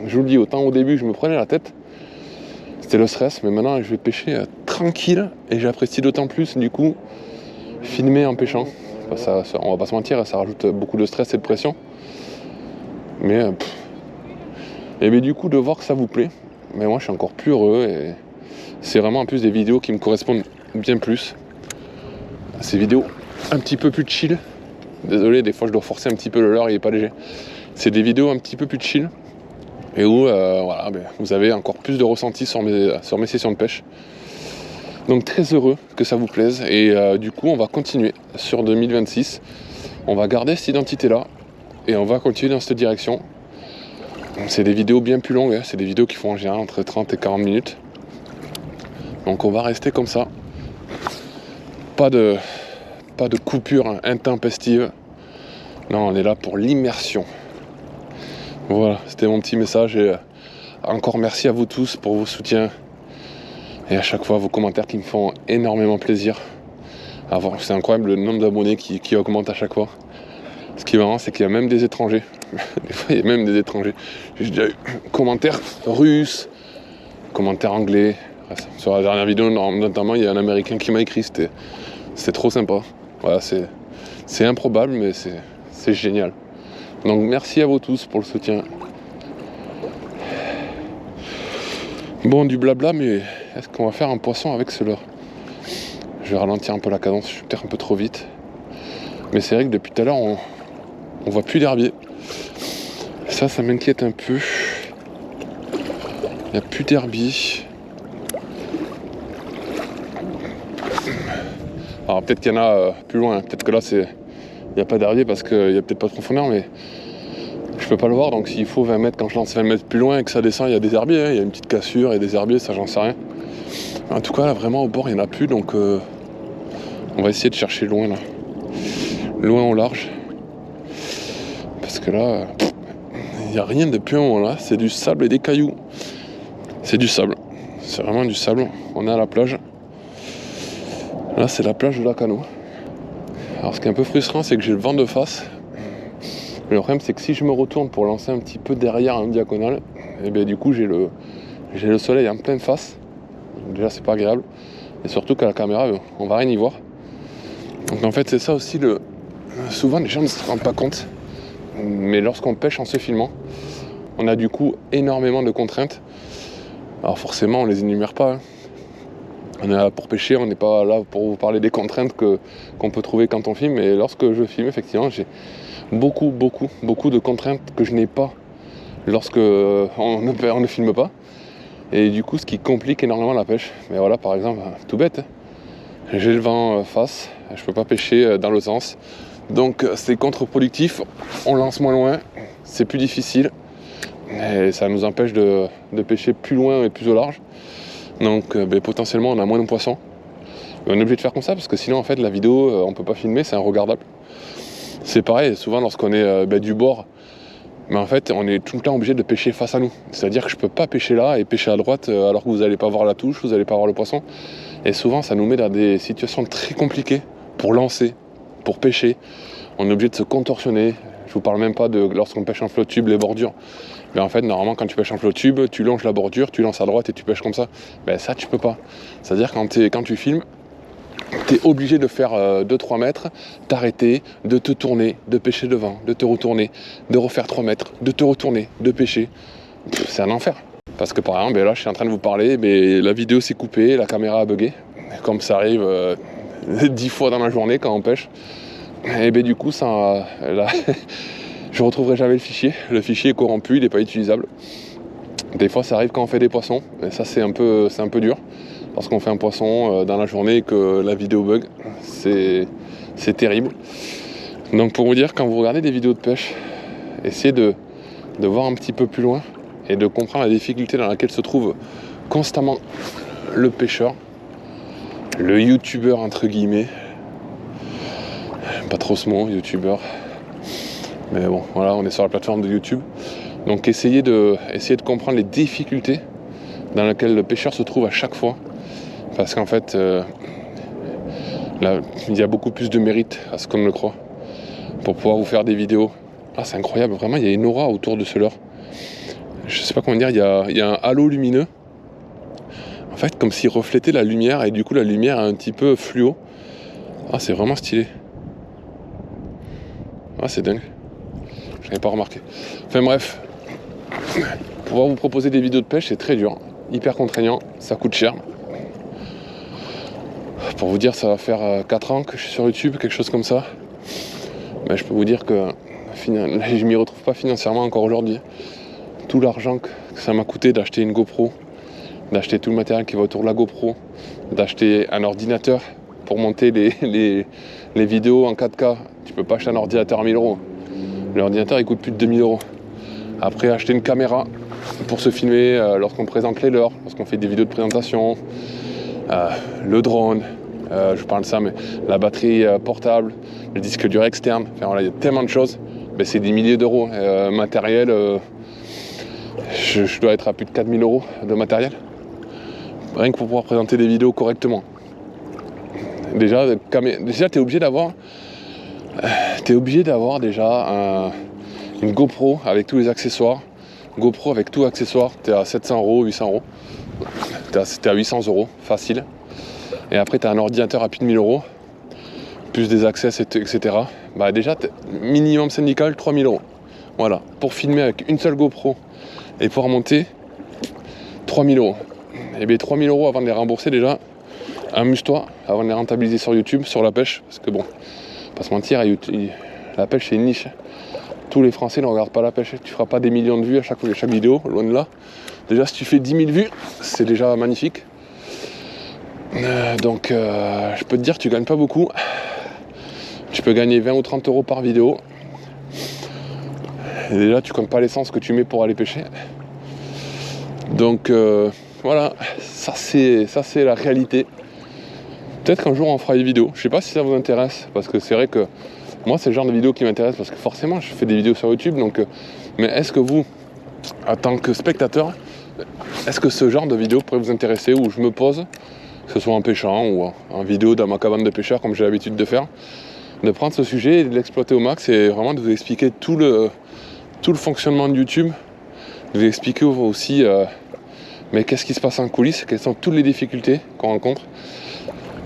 Je vous le dis, autant au début je me prenais la tête. C'était le stress, mais maintenant je vais pêcher tranquille et j'apprécie d'autant plus du coup filmer en pêchant. On va pas se mentir, ça rajoute beaucoup de stress et de pression. Mais du coup de voir que ça vous plaît, mais moi je suis encore plus heureux et c'est vraiment en plus des vidéos qui me correspondent bien plus. Ces vidéos un petit peu plus chill. Désolé, des fois je dois forcer un petit peu le leurre, il est pas léger. C'est des vidéos un petit peu plus chill. Et où vous avez encore plus de ressenti sur mes sessions de pêche. Donc très heureux que ça vous plaise. Et du coup on va continuer sur 2026. On va garder cette identité-là. Et on va continuer dans cette direction. C'est des vidéos bien plus longues. C'est des vidéos qui font en général entre 30 et 40 minutes. Donc on va rester comme ça. Pas de coupure intempestive. Non, on est là pour l'immersion. Voilà, c'était mon petit message et encore merci à vous tous pour vos soutiens et à chaque fois vos commentaires qui me font énormément plaisir. C'est incroyable le nombre d'abonnés qui augmente à chaque fois. Ce qui est marrant, c'est qu'il y a même des étrangers. Des fois, il y a même des étrangers. J'ai déjà eu commentaires russes, commentaires anglais. Sur la dernière vidéo, notamment, il y a un Américain qui m'a écrit. C'était trop sympa. Voilà, c'est improbable, mais c'est génial. Donc merci à vous tous pour le soutien. Bon, du blabla, mais est-ce qu'on va faire un poisson avec ce leurre? Je vais ralentir un peu la cadence, je suis peut-être un peu trop vite. Mais c'est vrai que depuis tout à l'heure, on voit plus d'herbier. Ça m'inquiète un peu. Il n'y a plus d'herbier. Alors peut-être qu'il y en a plus loin, peut-être que là il n'y a pas d'herbier parce qu'il n'y a peut-être pas de profondeur, mais je peux pas le voir, donc s'il faut 20 mètres, quand je lance 20 mètres plus loin et que ça descend, il y a des herbiers, il y a une petite cassure et des herbiers, ça j'en sais rien. En tout cas là vraiment au bord il n'y en a plus, donc on va essayer de chercher loin là. Loin au large. Parce que là, il n'y a rien de plus haut là, c'est du sable et des cailloux. C'est du sable, c'est vraiment du sable, on est à la plage. Là c'est la plage de Lacanau. Alors ce qui est un peu frustrant, c'est que j'ai le vent de face. Le problème c'est que si je me retourne pour lancer un petit peu derrière en diagonale, et bien du coup j'ai le soleil en pleine face. Déjà c'est pas agréable. Et surtout qu'à la caméra on va rien y voir. Donc en fait c'est ça aussi souvent les gens ne se rendent pas compte. Mais lorsqu'on pêche en se filmant, on a du coup énormément de contraintes. Alors forcément on les énumère pas, hein. On est là pour pêcher, on n'est pas là pour vous parler des contraintes qu'on peut trouver quand on filme. Et lorsque je filme, effectivement, j'ai beaucoup de contraintes que je n'ai pas lorsque on ne filme pas. Et du coup, ce qui complique énormément la pêche. Mais voilà, par exemple, tout bête, hein. J'ai le vent face, je peux pas pêcher dans le sens. Donc c'est contre-productif, on lance moins loin, c'est plus difficile. Et ça nous empêche de pêcher plus loin et plus au large. Donc potentiellement on a moins de poissons. Mais on est obligé de faire comme ça parce que sinon en fait la vidéo on peut pas filmer, c'est regardable. C'est pareil, souvent lorsqu'on est du bord, mais en fait on est tout le temps obligé de pêcher face à nous. C'est-à-dire que je peux pas pêcher là et pêcher à droite alors que vous n'allez pas voir la touche, vous n'allez pas voir le poisson. Et souvent ça nous met dans des situations très compliquées pour lancer, pour pêcher. On est obligé de se contorsionner. Je vous parle même pas de lorsqu'on pêche en flotte tube, les bordures. Mais en fait, normalement, quand tu pêches en flotte tube, tu longes la bordure, tu lances à droite et tu pêches comme ça. Ben ça, tu peux pas. C'est-à-dire quand tu filmes, tu es obligé de faire 2-3 mètres, t'arrêter, de te tourner, de pêcher devant, de te retourner, de refaire 3 mètres, de te retourner, de pêcher. C'est un enfer. Parce que par exemple, là, je suis en train de vous parler, mais la vidéo s'est coupée, la caméra a bugué. Comme ça arrive 10 fois dans la journée quand on pêche. Et du coup, ça, là, je retrouverai jamais le fichier. Le fichier est corrompu, il n'est pas utilisable. Des fois, ça arrive quand on fait des poissons. Et ça, c'est un peu dur. Parce qu'on fait un poisson dans la journée et que la vidéo bug. C'est terrible. Donc pour vous dire, quand vous regardez des vidéos de pêche, essayez de voir un petit peu plus loin et de comprendre la difficulté dans laquelle se trouve constamment le pêcheur, le youtubeur entre guillemets. Pas trop ce mot, youtubeur. Mais bon, voilà, on est sur la plateforme de YouTube. Donc essayez de comprendre les difficultés dans lesquelles le pêcheur se trouve à chaque fois. Parce qu'en fait, là, il y a beaucoup plus de mérite à ce qu'on ne le croit pour pouvoir vous faire des vidéos. Ah, c'est incroyable, vraiment, il y a une aura autour de ce leurre. Je sais pas comment dire, il y a un halo lumineux. En fait, comme s'il reflétait la lumière et du coup la lumière est un petit peu fluo. Ah, c'est vraiment stylé. Ah, c'est dingue. Je n'avais pas remarqué. Enfin bref, pouvoir vous proposer des vidéos de pêche, c'est très dur. Hyper contraignant, ça coûte cher. Pour vous dire, ça va faire 4 ans que je suis sur YouTube, quelque chose comme ça. Mais je peux vous dire que je m'y retrouve pas financièrement encore aujourd'hui. Tout l'argent que ça m'a coûté d'acheter une GoPro, d'acheter tout le matériel qui va autour de la GoPro, d'acheter un ordinateur pour monter les vidéos en 4K. Tu peux pas acheter un ordinateur à 1000 €. L'ordinateur il coûte plus de 2000 €. Après acheter une caméra pour se filmer lorsqu'on présente les leurres, lorsqu'on fait des vidéos de présentation, le drone, je parle de ça, mais la batterie portable, le disque dur externe, enfin voilà, il y a tellement de choses, mais c'est des milliers d'euros. Matériel, je dois être à plus de 4000 € de matériel, rien que pour pouvoir présenter des vidéos correctement. Déjà tu es obligé d'avoir déjà une GoPro avec tous les accessoires. GoPro avec tout accessoire, tu es à 700 €, 800 €. T'es à 800 € facile. Et après tu as un ordinateur à plus de 1000 €, plus des accès, etc. Bah déjà, minimum syndical, 3000 €. Voilà, pour filmer avec une seule GoPro et pouvoir monter, 3000 €. Et bien 3000 € avant de les rembourser déjà, amuse-toi avant de les rentabiliser sur YouTube, sur la pêche. Parce que bon, pas se mentir, la pêche c'est une niche. Tous les Français ne regardent pas la pêche. Tu feras pas des millions de vues à chaque vidéo, loin de là. Déjà, si tu fais 10 000 vues, c'est déjà magnifique. Donc, je peux te dire, tu gagnes pas beaucoup. Tu peux gagner 20 ou 30 € par vidéo. Et déjà, tu comptes pas l'essence que tu mets pour aller pêcher. Donc, voilà, ça c'est la réalité. Peut-être qu'un jour on fera des vidéos. Je sais pas si ça vous intéresse, parce que c'est vrai que moi, c'est le genre de vidéo qui m'intéresse, parce que forcément, je fais des vidéos sur YouTube. Donc, mais est-ce que vous, en tant que spectateur, est-ce que ce genre de vidéo pourrait vous intéresser, où je me pose, que ce soit en pêchant ou en vidéo dans ma cabane de pêcheur, comme j'ai l'habitude de faire, de prendre ce sujet et de l'exploiter au max, et vraiment de vous expliquer tout le fonctionnement de YouTube, de vous expliquer aussi mais qu'est-ce qui se passe en coulisses, quelles sont toutes les difficultés qu'on rencontre.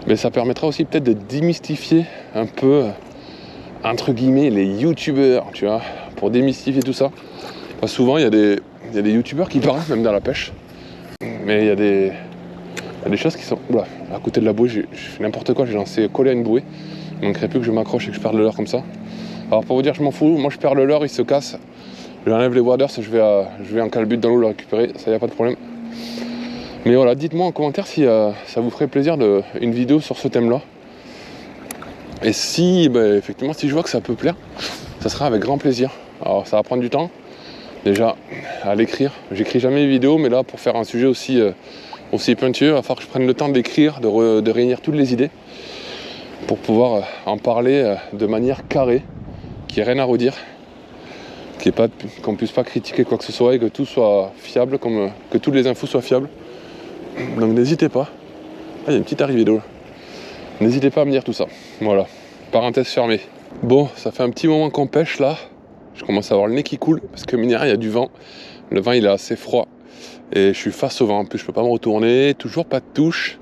Mais ça permettra aussi peut-être de démystifier un peu, entre guillemets, les youtubeurs, tu vois, pour démystifier tout ça. Parce que souvent, il y a des youtubeurs qui parlent, même dans la pêche, Mais il y a des choses qui sont... Oula, à côté de la bouée, j'ai fait n'importe quoi, j'ai lancé coller à une bouée. Il manquerait plus que je m'accroche et que je perde le leurre comme ça. Alors pour vous dire, je m'en fous, moi je perds le leurre, il se casse. J'enlève les waders, je vais en calbut dans l'eau le récupérer, ça y a pas de problème. Mais voilà, dites-moi en commentaire si ça vous ferait plaisir une vidéo sur ce thème-là. Et si, effectivement, si je vois que ça peut plaire, ça sera avec grand plaisir. Alors ça va prendre du temps, déjà, à l'écrire. J'écris jamais les vidéos, mais là, pour faire un sujet aussi pointueux, il va falloir que je prenne le temps d'écrire, de réunir toutes les idées, pour pouvoir en parler de manière carrée, qu'il n'y ait rien à redire, qu'on ne puisse pas critiquer quoi que ce soit et que tout soit fiable, que toutes les infos soient fiables. Donc n'hésitez pas. Ah, il y a une petite arrivée d'eau. N'hésitez pas à me dire tout ça. Voilà, parenthèse fermée. Bon, ça fait un petit moment qu'on pêche là. Je commence à avoir le nez qui coule parce que mine de rien, il y a du vent. Le vent il est assez froid et je suis face au vent. En plus, je peux pas me retourner. Toujours pas de touche.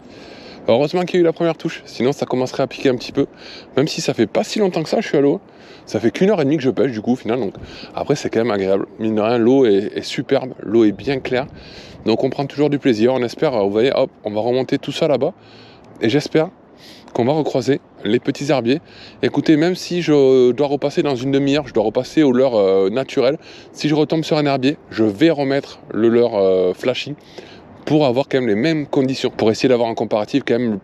Heureusement qu'il y a eu la première touche, sinon ça commencerait à piquer un petit peu. Même si ça fait pas si longtemps que ça, je suis à l'eau. Ça fait qu'1h30 que je pêche du coup au final. Donc après c'est quand même agréable. Mine de rien, l'eau est superbe, l'eau est bien claire. Donc on prend toujours du plaisir. On espère, vous voyez, hop, on va remonter tout ça là-bas. Et j'espère qu'on va recroiser les petits herbiers. Écoutez, même si je dois repasser dans une demi-heure, je dois repasser au leurre naturel. Si je retombe sur un herbier, je vais remettre le leurre flashy pour avoir quand même les mêmes conditions, pour essayer d'avoir un comparatif quand même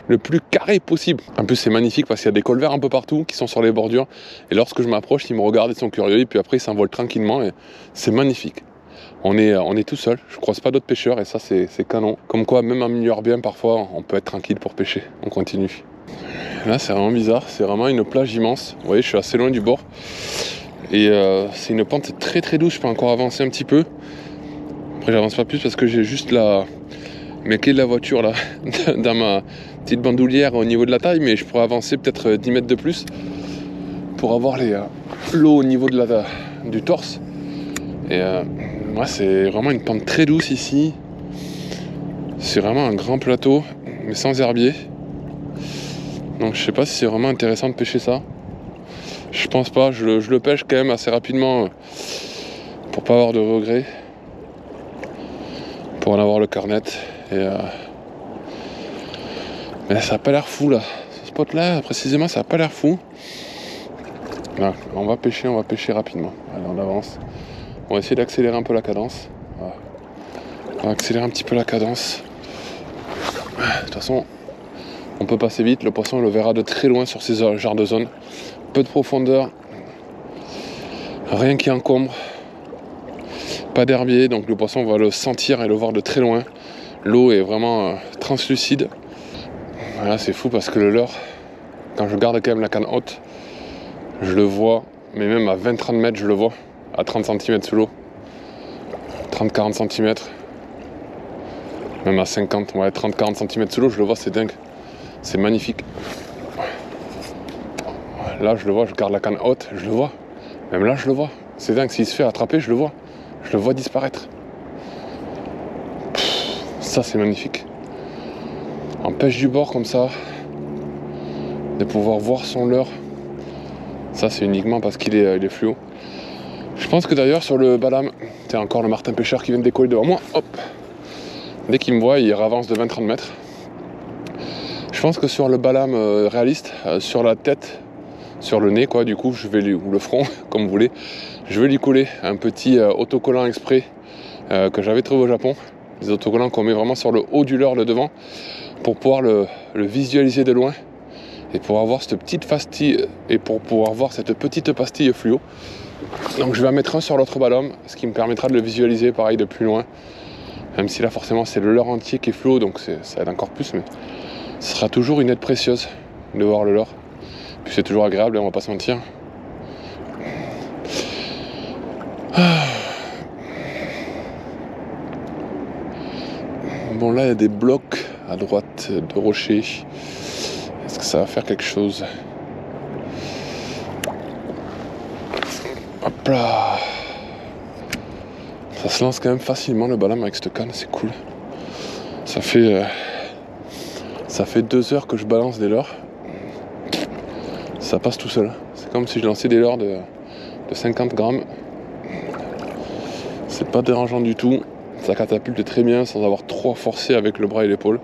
le plus carré possible. En plus c'est magnifique parce qu'il y a des colverts un peu partout qui sont sur les bordures et lorsque je m'approche, ils me regardent, ils sont curieux et puis après ils s'envolent tranquillement et c'est magnifique. On est tout seul, je croise pas d'autres pêcheurs et ça c'est canon. Comme quoi même en milieu herbien parfois on peut être tranquille pour pêcher, on continue. Là c'est vraiment bizarre, c'est vraiment une plage immense. Vous voyez, je suis assez loin du bord et c'est une pente très très douce, je peux encore avancer un petit peu. Après j'avance pas plus parce que j'ai juste mes clés de la voiture là dans ma petite bandoulière au niveau de la taille, mais je pourrais avancer peut-être 10 mètres de plus pour avoir l'eau au niveau du torse. Et moi c'est vraiment une pente très douce ici. C'est vraiment un grand plateau mais sans herbier. Donc je sais pas si c'est vraiment intéressant de pêcher ça. Je pense pas, je le pêche quand même assez rapidement pour pas avoir de regrets. Pour en avoir le cœur net et mais ça a pas l'air fou là, ce spot là précisément ça a pas l'air fou. Là, on va pêcher rapidement. Allez, on avance, on va essayer d'accélérer un peu la cadence. Voilà. On va accélérer un petit peu la cadence. De toute façon on peut passer vite, le poisson le verra de très loin sur ces genres de zones. Peu de profondeur, rien qui encombre, pas d'herbier, donc le poisson va le sentir et le voir de très loin. L'eau est vraiment translucide. Voilà, c'est fou parce que le leurre, quand je garde quand même la canne haute, je le vois, mais même à 20-30 mètres, je le vois, à 30 cm sous l'eau. 30-40 cm. Même à 50, ouais, 30-40 cm sous l'eau, je le vois, c'est dingue. C'est magnifique. Là, je le vois, je garde la canne haute, je le vois. Même là, je le vois. C'est dingue, s'il se fait attraper, je le vois. Je le vois disparaître. Ça, c'est magnifique. En pêche du bord comme ça, de pouvoir voir son leurre, ça c'est uniquement parce qu'il est fluo. Je pense que d'ailleurs sur le Balam, c'est encore le martin pêcheur qui vient de décoller devant moi, hop, dès qu'il me voit il avance de 20-30 mètres. Je pense que sur le Balam réaliste, sur la tête, sur le nez quoi, du coup je vais ou le front comme vous voulez, je vais lui coller un petit autocollant exprès que j'avais trouvé au Japon, des autocollants qu'on met vraiment sur le haut du leurre, le devant, pour pouvoir le visualiser de loin et pour avoir cette petite pastille et pour pouvoir voir cette petite pastille fluo. Donc je vais en mettre un sur l'autre ballon, ce qui me permettra de le visualiser pareil de plus loin, même si là forcément c'est le leurre entier qui est fluo, donc ça aide encore plus, mais ce sera toujours une aide précieuse de voir le leurre. Puis c'est toujours agréable, on va pas se mentir. Bon là il y a des blocs à droite de rochers. Est-ce que ça va faire quelque chose? Hop là. Ça se lance quand même facilement le Balam avec cette canne, c'est cool. Ça fait 2 heures que je balance des leurres. Ça passe tout seul. C'est comme si je lançais des leurres de 50 grammes. C'est pas dérangeant du tout. Ça catapulte très bien sans avoir trop forcé avec le bras et l'épaule.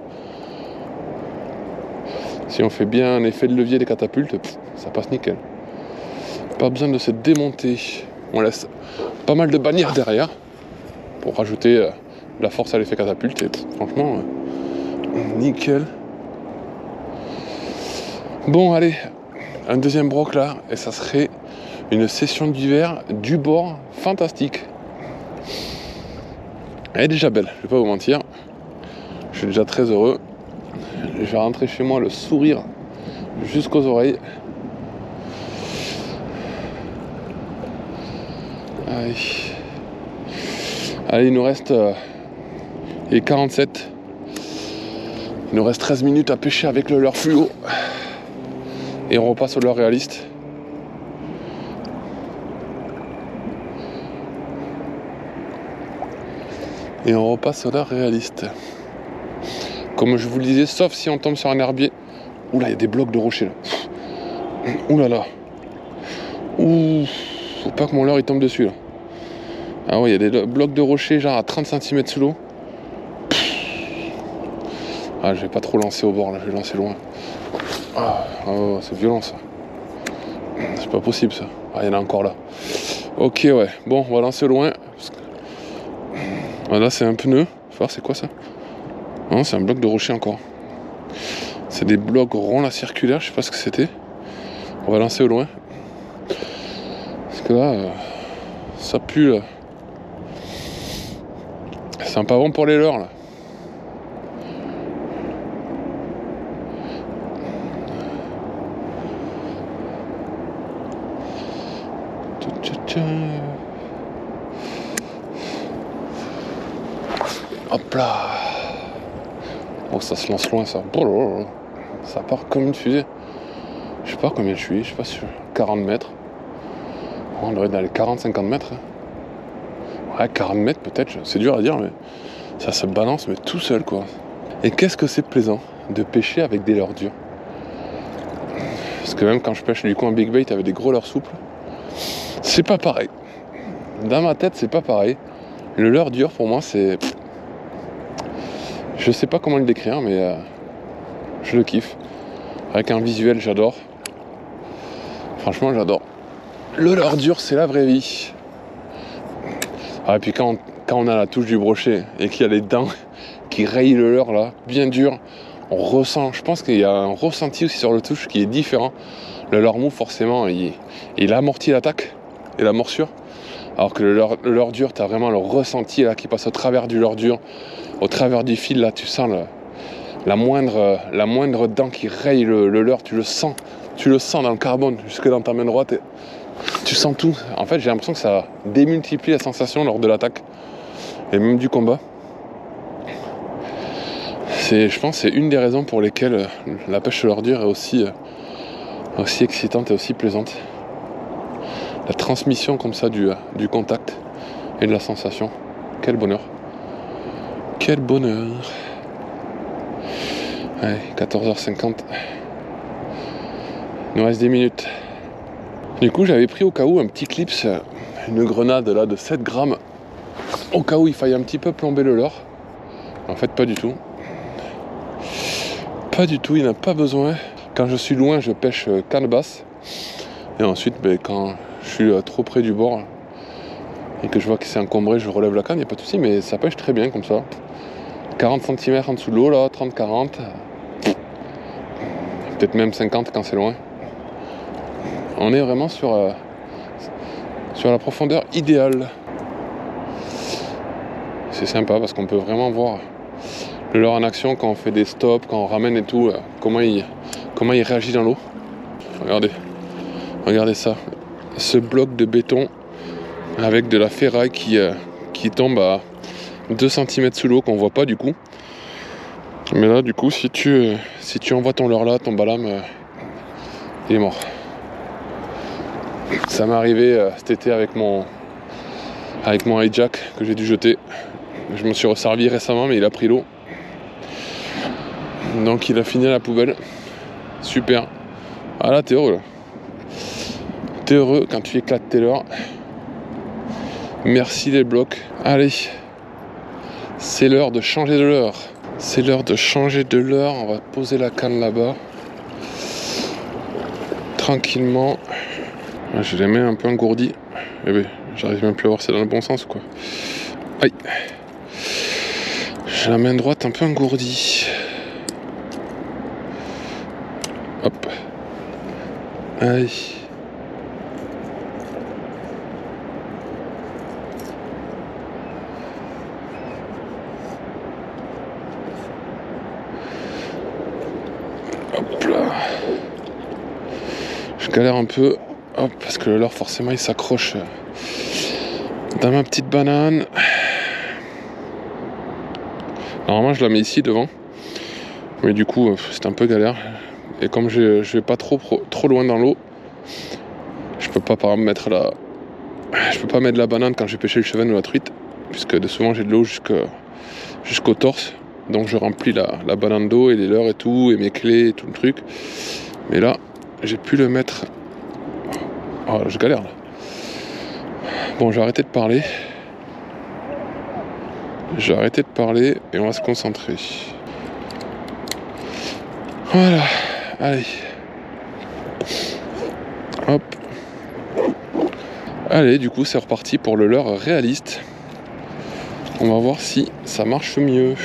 Si on fait bien un effet de levier des catapultes, ça passe nickel. Pas besoin de se démonter. On laisse pas mal de bannières derrière pour rajouter de la force à l'effet catapulte. Et franchement, nickel. Bon, allez, un deuxième broc là, et ça serait une session d'hiver du bord fantastique. Elle est déjà belle, je vais pas vous mentir. Je suis déjà très heureux. Je vais rentrer chez moi le sourire jusqu'aux oreilles. Allez, il nous reste 47. Il nous reste 13 minutes à pêcher avec le leurre fluo. Et on repasse au leurre réaliste. Comme je vous le disais, sauf si on tombe sur un herbier. Oula, il y a des blocs de rochers là. Oula là. Ouh, faut pas que mon leurre il tombe dessus là. Ah ouais, il y a des blocs de rochers genre à 30 cm sous l'eau. Ah, je vais pas trop lancer au bord là, je vais lancer loin. Ah, oh, c'est violent ça. C'est pas possible ça. Ah, il y en a encore là. Ok, ouais. Bon, on va lancer loin. Ah, là, c'est un pneu. Faut voir, c'est quoi ça? Non, c'est un bloc de rocher encore. C'est des blocs ronds là, circulaires. Je sais pas ce que c'était. On va lancer au loin. Parce que là, ça pue là. C'est pas bon pour les leurres là. Hop là. Oh, ça se lance loin ça. Ça part comme une fusée. Je sais pas combien je suis, je sais pas sur 40 mètres. On devrait être dans les 40-50 mètres. Ouais, 40 mètres peut-être, c'est dur à dire, mais ça se balance mais tout seul quoi. Et qu'est-ce que c'est plaisant de pêcher avec des leurres durs. Parce que même quand je pêche du coup en big bait avec des gros leurres souples, c'est pas pareil. Dans ma tête, c'est pas pareil. Le leurre dur pour moi, c'est... Je sais pas comment le décrire, mais je le kiffe. Avec un visuel, j'adore. Franchement, j'adore. Le leurre dur, c'est la vraie vie. Ah, et puis quand on a la touche du brochet et qu'il y a les dents qui rayent le leurre là, bien dur, on ressent, je pense qu'il y a un ressenti aussi sur le touche qui est différent. Le leurre mou, forcément, il amortit l'attaque et la morsure. Alors que le leurre dur, tu as vraiment le ressenti là qui passe au travers du leurre dur, au travers du fil, là tu sens la moindre dent qui raye le leurre, tu le sens dans le carbone, jusque dans ta main droite, et tu sens tout. En fait, j'ai l'impression que ça démultiplie la sensation lors de l'attaque, et même du combat. Je pense que c'est une des raisons pour lesquelles la pêche au leurre dur est aussi excitante et aussi plaisante. La transmission comme ça du contact et de la sensation. Quel bonheur. Quel bonheur. Allez, 14h50. Il nous reste 10 minutes. Du coup, j'avais pris au cas où un petit clips, une grenade là de 7 grammes. Au cas où il faille un petit peu plomber le leurre. En fait, pas du tout. Pas du tout, il n'a pas besoin. Quand je suis loin, je pêche canne basse. Et ensuite, quand je suis trop près du bord et que je vois que c'est encombré, je relève la canne, il n'y a pas de souci, mais ça pêche très bien comme ça. 40 cm en dessous de l'eau, là, 30-40. Peut-être même 50 quand c'est loin. On est vraiment sur la profondeur idéale. C'est sympa parce qu'on peut vraiment voir le leurre en action quand on fait des stops, quand on ramène et tout, comment il réagit dans l'eau. Regardez ça. Ce bloc de béton avec de la ferraille qui tombe à 2 cm sous l'eau qu'on voit pas du coup. Mais là du coup si tu envoies ton leurre là, ton balame, il est mort. Ça m'est arrivé cet été avec mon hijack que j'ai dû jeter. Je me suis resservi récemment mais il a pris l'eau. Donc il a fini à la poubelle. Super. Ah là t'es heureux là. T'es heureux quand tu éclates tes leurres. Merci les blocs. Allez. C'est l'heure de changer de l'heure. C'est l'heure de changer de l'heure. On va poser la canne là-bas. Tranquillement. Je les mets un peu engourdis. Eh ben, j'arrive même plus à voir si c'est dans le bon sens ou quoi. Aïe. J'ai la main droite un peu engourdie. Hop. Aïe. Hop là. Je galère un peu. Hop, parce que le leurre forcément il s'accroche dans ma petite banane. Normalement je la mets ici devant. Mais du coup c'est un peu galère. Et comme je vais pas trop loin dans l'eau, je peux pas par exemple mettre la banane quand j'ai pêché le cheven ou la truite, puisque de souvent j'ai de l'eau jusqu'au torse. Donc je remplis la banane d'eau et les leurres et tout, et mes clés et tout le truc. Mais là, j'ai pu le mettre. Oh, je galère là. Bon, je vais arrêter de parler. Et on va se concentrer. Voilà. Allez. Hop. Allez, du coup, c'est reparti pour le leurre réaliste. On va voir si ça marche mieux.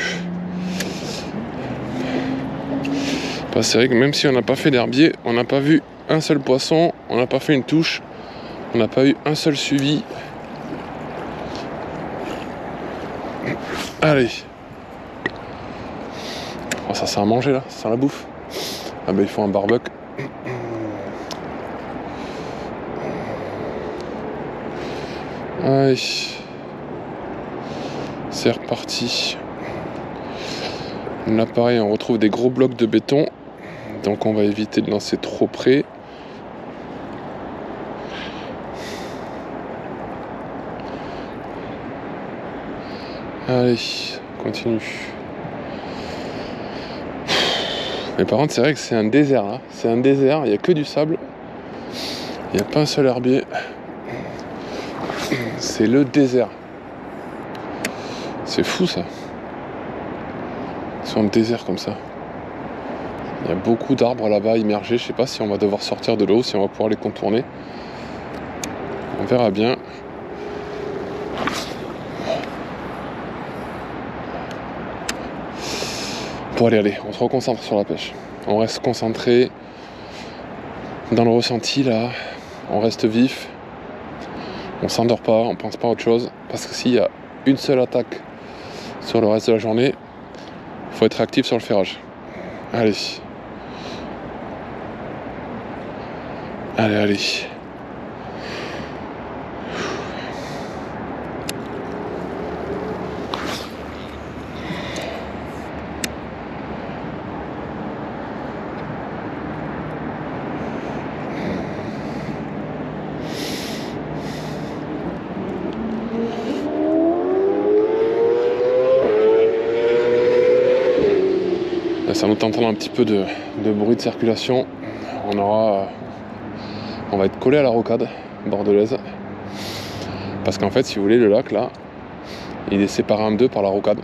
C'est vrai que même si on n'a pas fait d'herbier, on n'a pas vu un seul poisson, on n'a pas fait une touche, on n'a pas eu un seul suivi. Allez. Oh, ça sent à manger là, ça sent la bouffe. Ah ben il faut un barbecue. Allez. C'est reparti. Là pareil, on retrouve des gros blocs de béton. Donc on va éviter de lancer trop près. Allez, continue. Mais par contre c'est vrai que c'est un désert là. C'est un désert, il n'y a que du sable. Il n'y a pas un seul herbier. C'est le désert. C'est fou ça. Sur un désert comme ça. Il y a beaucoup d'arbres là-bas immergés. Je sais pas si on va devoir sortir de l'eau, si on va pouvoir les contourner. On verra bien. Bon allez, on se reconcentre sur la pêche. On reste concentré dans le ressenti là. On reste vif. On s'endort pas, on pense pas à autre chose. Parce que s'il y a une seule attaque sur le reste de la journée, il faut être actif sur le ferrage. Allez. Allez. Ça nous entendre un petit peu de bruit de circulation. On va être collé à la rocade bordelaise. Parce qu'en fait, si vous voulez, le lac là, il est séparé en deux par la rocade.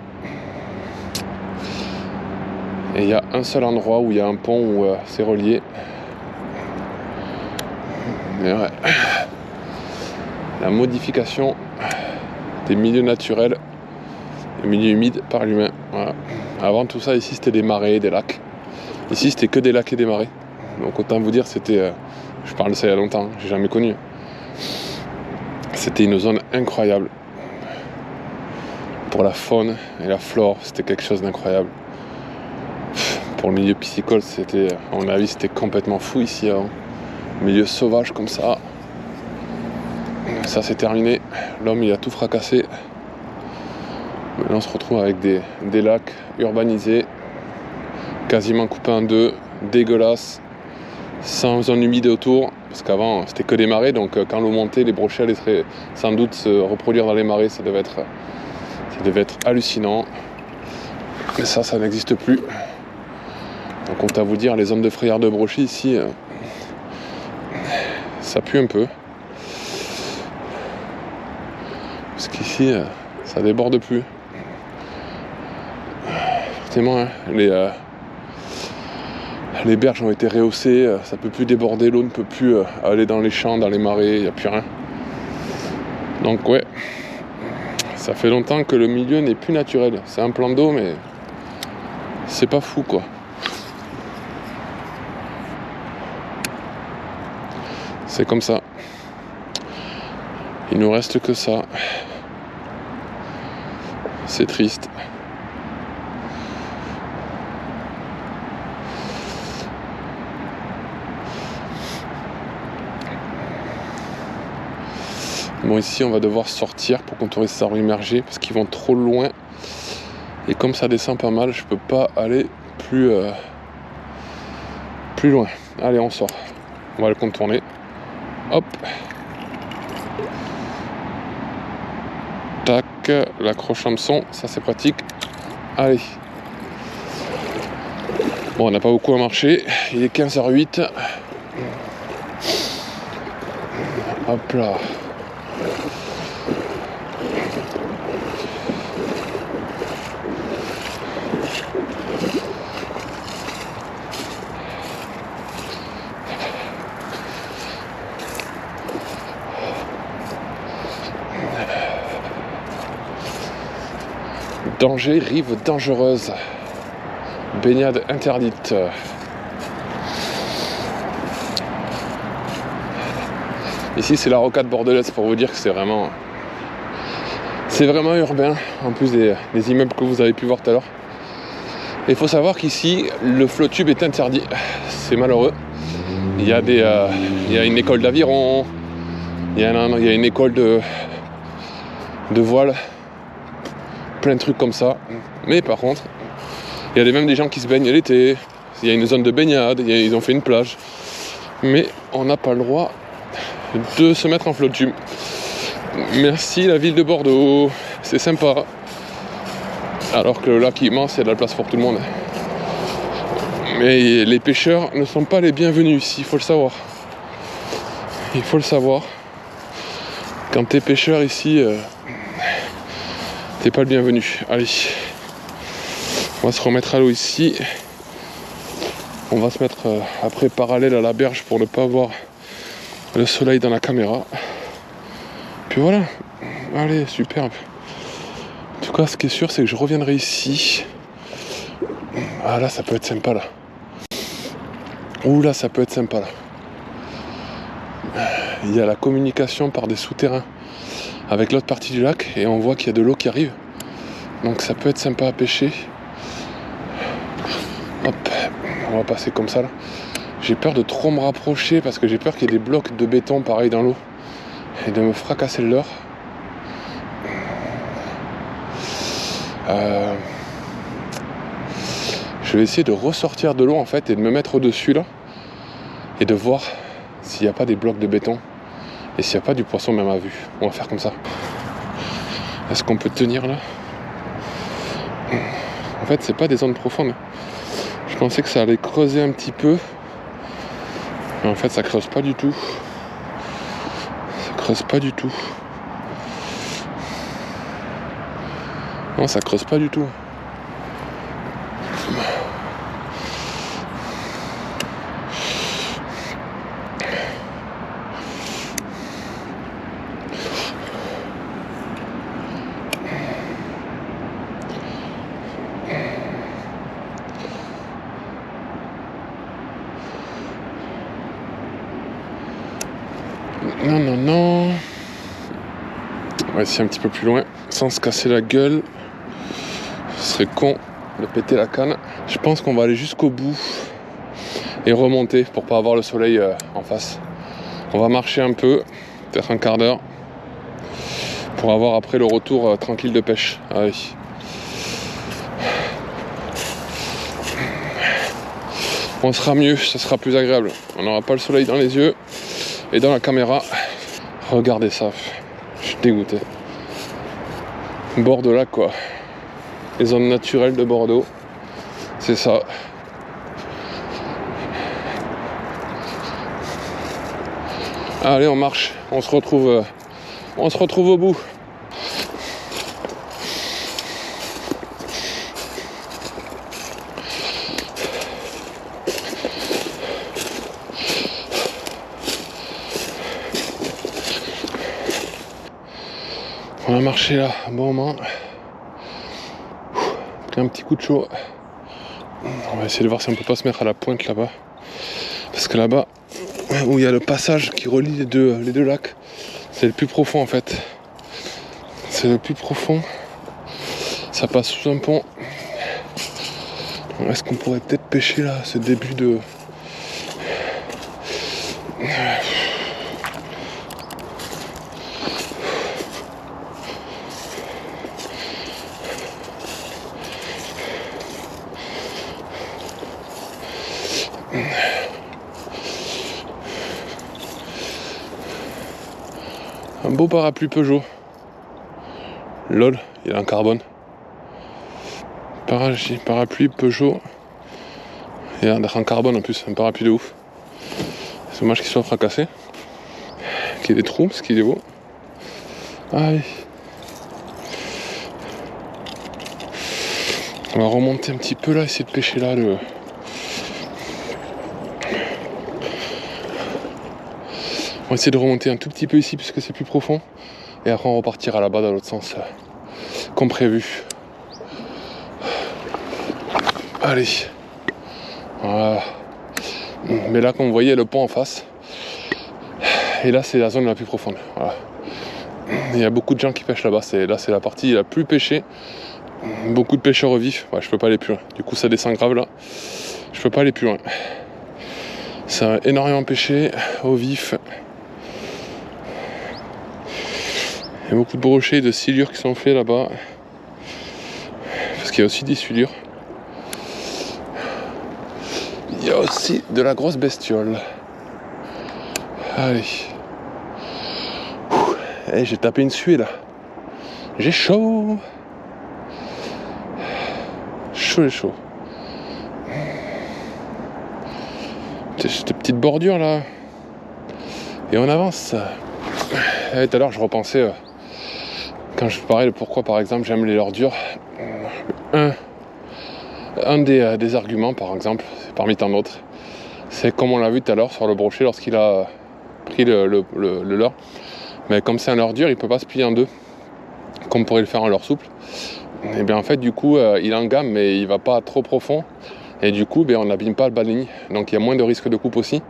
Et il y a un seul endroit où il y a un pont où c'est relié. Mais ouais. La modification des milieux naturels, des milieux humides par l'humain. Voilà. Avant tout ça, ici c'était des marais, des lacs. Ici c'était que des lacs et des marais. Donc autant vous dire, c'était. Je parle de ça il y a longtemps, j'ai jamais connu. C'était une zone incroyable. Pour la faune et la flore, c'était quelque chose d'incroyable. Pour le milieu piscicole, c'était, à mon avis, c'était complètement fou ici avant. Milieu sauvage comme ça. Ça c'est terminé. L'homme il a tout fracassé. Maintenant on se retrouve avec des lacs urbanisés, quasiment coupés en deux, dégueulasses, sans zone humide autour. Parce qu'avant c'était que des marais, donc quand l'eau montait, les brochets allaient sans doute se reproduire dans les marais. Ça devait être hallucinant. Mais ça n'existe plus. Donc on peut vous dire, les zones de frayère de brochis ici, ça pue un peu. Parce qu'ici, ça déborde plus. forcément, hein, les berges ont été rehaussées, ça peut plus déborder, l'eau ne peut plus aller dans les champs, dans les marais, il n'y a plus rien. Donc ouais, ça fait longtemps que le milieu n'est plus naturel. C'est un plan d'eau, mais c'est pas fou quoi. C'est comme ça. Il nous reste que ça. C'est triste. Bon, ici on va devoir sortir pour contourner ces arbres immergés parce qu'ils vont trop loin. Et comme ça descend pas mal, je peux pas aller plus loin. Allez, on sort. On va le contourner. Hop. Tac, l'accroche-hameçon, ça c'est pratique. Allez. Bon, on n'a pas beaucoup à marcher. Il est 15h08. Hop là. Danger, rive dangereuse. Baignade interdite. Ici c'est la rocade bordelaise pour vous dire que c'est vraiment urbain, en plus des immeubles que vous avez pu voir tout à l'heure. Il faut savoir qu'ici le flottube est interdit. C'est malheureux. Il y a une école d'aviron, il y a une école de voile, plein de trucs comme ça. Mais par contre, il y a même des gens qui se baignent l'été. Il y a une zone de baignade, ils ont fait une plage. Mais on n'a pas le droit de se mettre en flottube. Merci la ville de Bordeaux, c'est sympa. Alors que le lac immense, il y a de la place pour tout le monde. Mais les pêcheurs ne sont pas les bienvenus ici, il faut le savoir. Il faut le savoir. Quand t'es pêcheur ici, t'es pas le bienvenu. Allez, on va se remettre à l'eau ici. On va se mettre après parallèle à la berge pour ne pas voir le soleil dans la caméra. Puis voilà. Allez, superbe. En tout cas, ce qui est sûr, c'est que je reviendrai ici. Ah là, ça peut être sympa là. Ouh là, ça peut être sympa là. Il y a la communication par des souterrains avec l'autre partie du lac et on voit qu'il y a de l'eau qui arrive. Donc ça peut être sympa à pêcher. Hop, on va passer comme ça là. J'ai peur de trop me rapprocher parce que j'ai peur qu'il y ait des blocs de béton pareil dans l'eau et de me fracasser le leurre. Je vais essayer de ressortir de l'eau en fait et de me mettre au-dessus là et de voir s'il n'y a pas des blocs de béton et s'il n'y a pas du poisson même à vue. On va faire comme ça. Est-ce qu'on peut tenir là? En fait, c'est pas des zones profondes. Je pensais que ça allait creuser un petit peu. Mais en fait, ça creuse pas du tout. Ça creuse pas du tout. Non, ça creuse pas du tout. Non. On va essayer un petit peu plus loin, sans se casser la gueule. Ce serait con de péter la canne. Je pense qu'on va aller jusqu'au bout et remonter pour pas avoir le soleil en face. On va marcher un peu, peut-être un quart d'heure, pour avoir après le retour tranquille de pêche. Allez. On sera mieux, ça sera plus agréable. On n'aura pas le soleil dans les yeux et dans la caméra. Regardez ça, je suis dégoûté. Bord de lac quoi. Les zones naturelles de Bordeaux, c'est ça. Allez, on marche, on se retrouve au bout. On a marché là un bon moment. Un petit coup de chaud. On va essayer de voir si on peut pas se mettre à la pointe là-bas. Parce que là-bas, où il y a le passage qui relie les deux lacs, c'est le plus profond en fait. C'est le plus profond. Ça passe sous un pont. Est-ce qu'on pourrait peut-être pêcher là, ce début de... Un beau parapluie Peugeot. Lol, il est en carbone. Parapluie Peugeot. Il est en carbone en plus, un parapluie de ouf. C'est dommage qu'il soit fracassé. Qu'il y ait des trous, parce qu'il est beau. Allez. On va remonter un petit peu là, essayer de pêcher là le... On va essayer de remonter un tout petit peu ici puisque c'est plus profond. Et après on repartira là-bas dans l'autre sens. Comme prévu. Allez. Voilà. Mais là comme vous voyez le pont en face. Et là c'est la zone la plus profonde. Voilà. Il y a beaucoup de gens qui pêchent là-bas. Là c'est la partie la plus pêchée. Beaucoup de pêcheurs au vif. Ouais, je peux pas aller plus loin. Du coup ça descend grave là. Je peux pas aller plus loin. Ça a énormément pêché au vif. Il y a beaucoup de brochets et de silures qui sont faits là-bas. Parce qu'il y a aussi des silures. Il y a aussi de la grosse bestiole. Allez. Hey, j'ai tapé une suée là. J'ai chaud. Chaud. Cette petite bordure là. Et on avance. Et tout à l'heure je repensais... Quand je parlais de pourquoi, par exemple, j'aime les ordures, un des arguments, par exemple, parmi tant d'autres, c'est comme on l'a vu tout à l'heure sur le brochet lorsqu'il a pris le leurre. Mais comme c'est un ordure, il ne peut pas se plier en deux, comme on pourrait le faire en leurre souple. Et bien en fait, du coup, il engamme, mais il ne va pas trop profond. Et du coup, on n'abîme pas le bas de ligne. Donc il y a moins de risque de coupe aussi.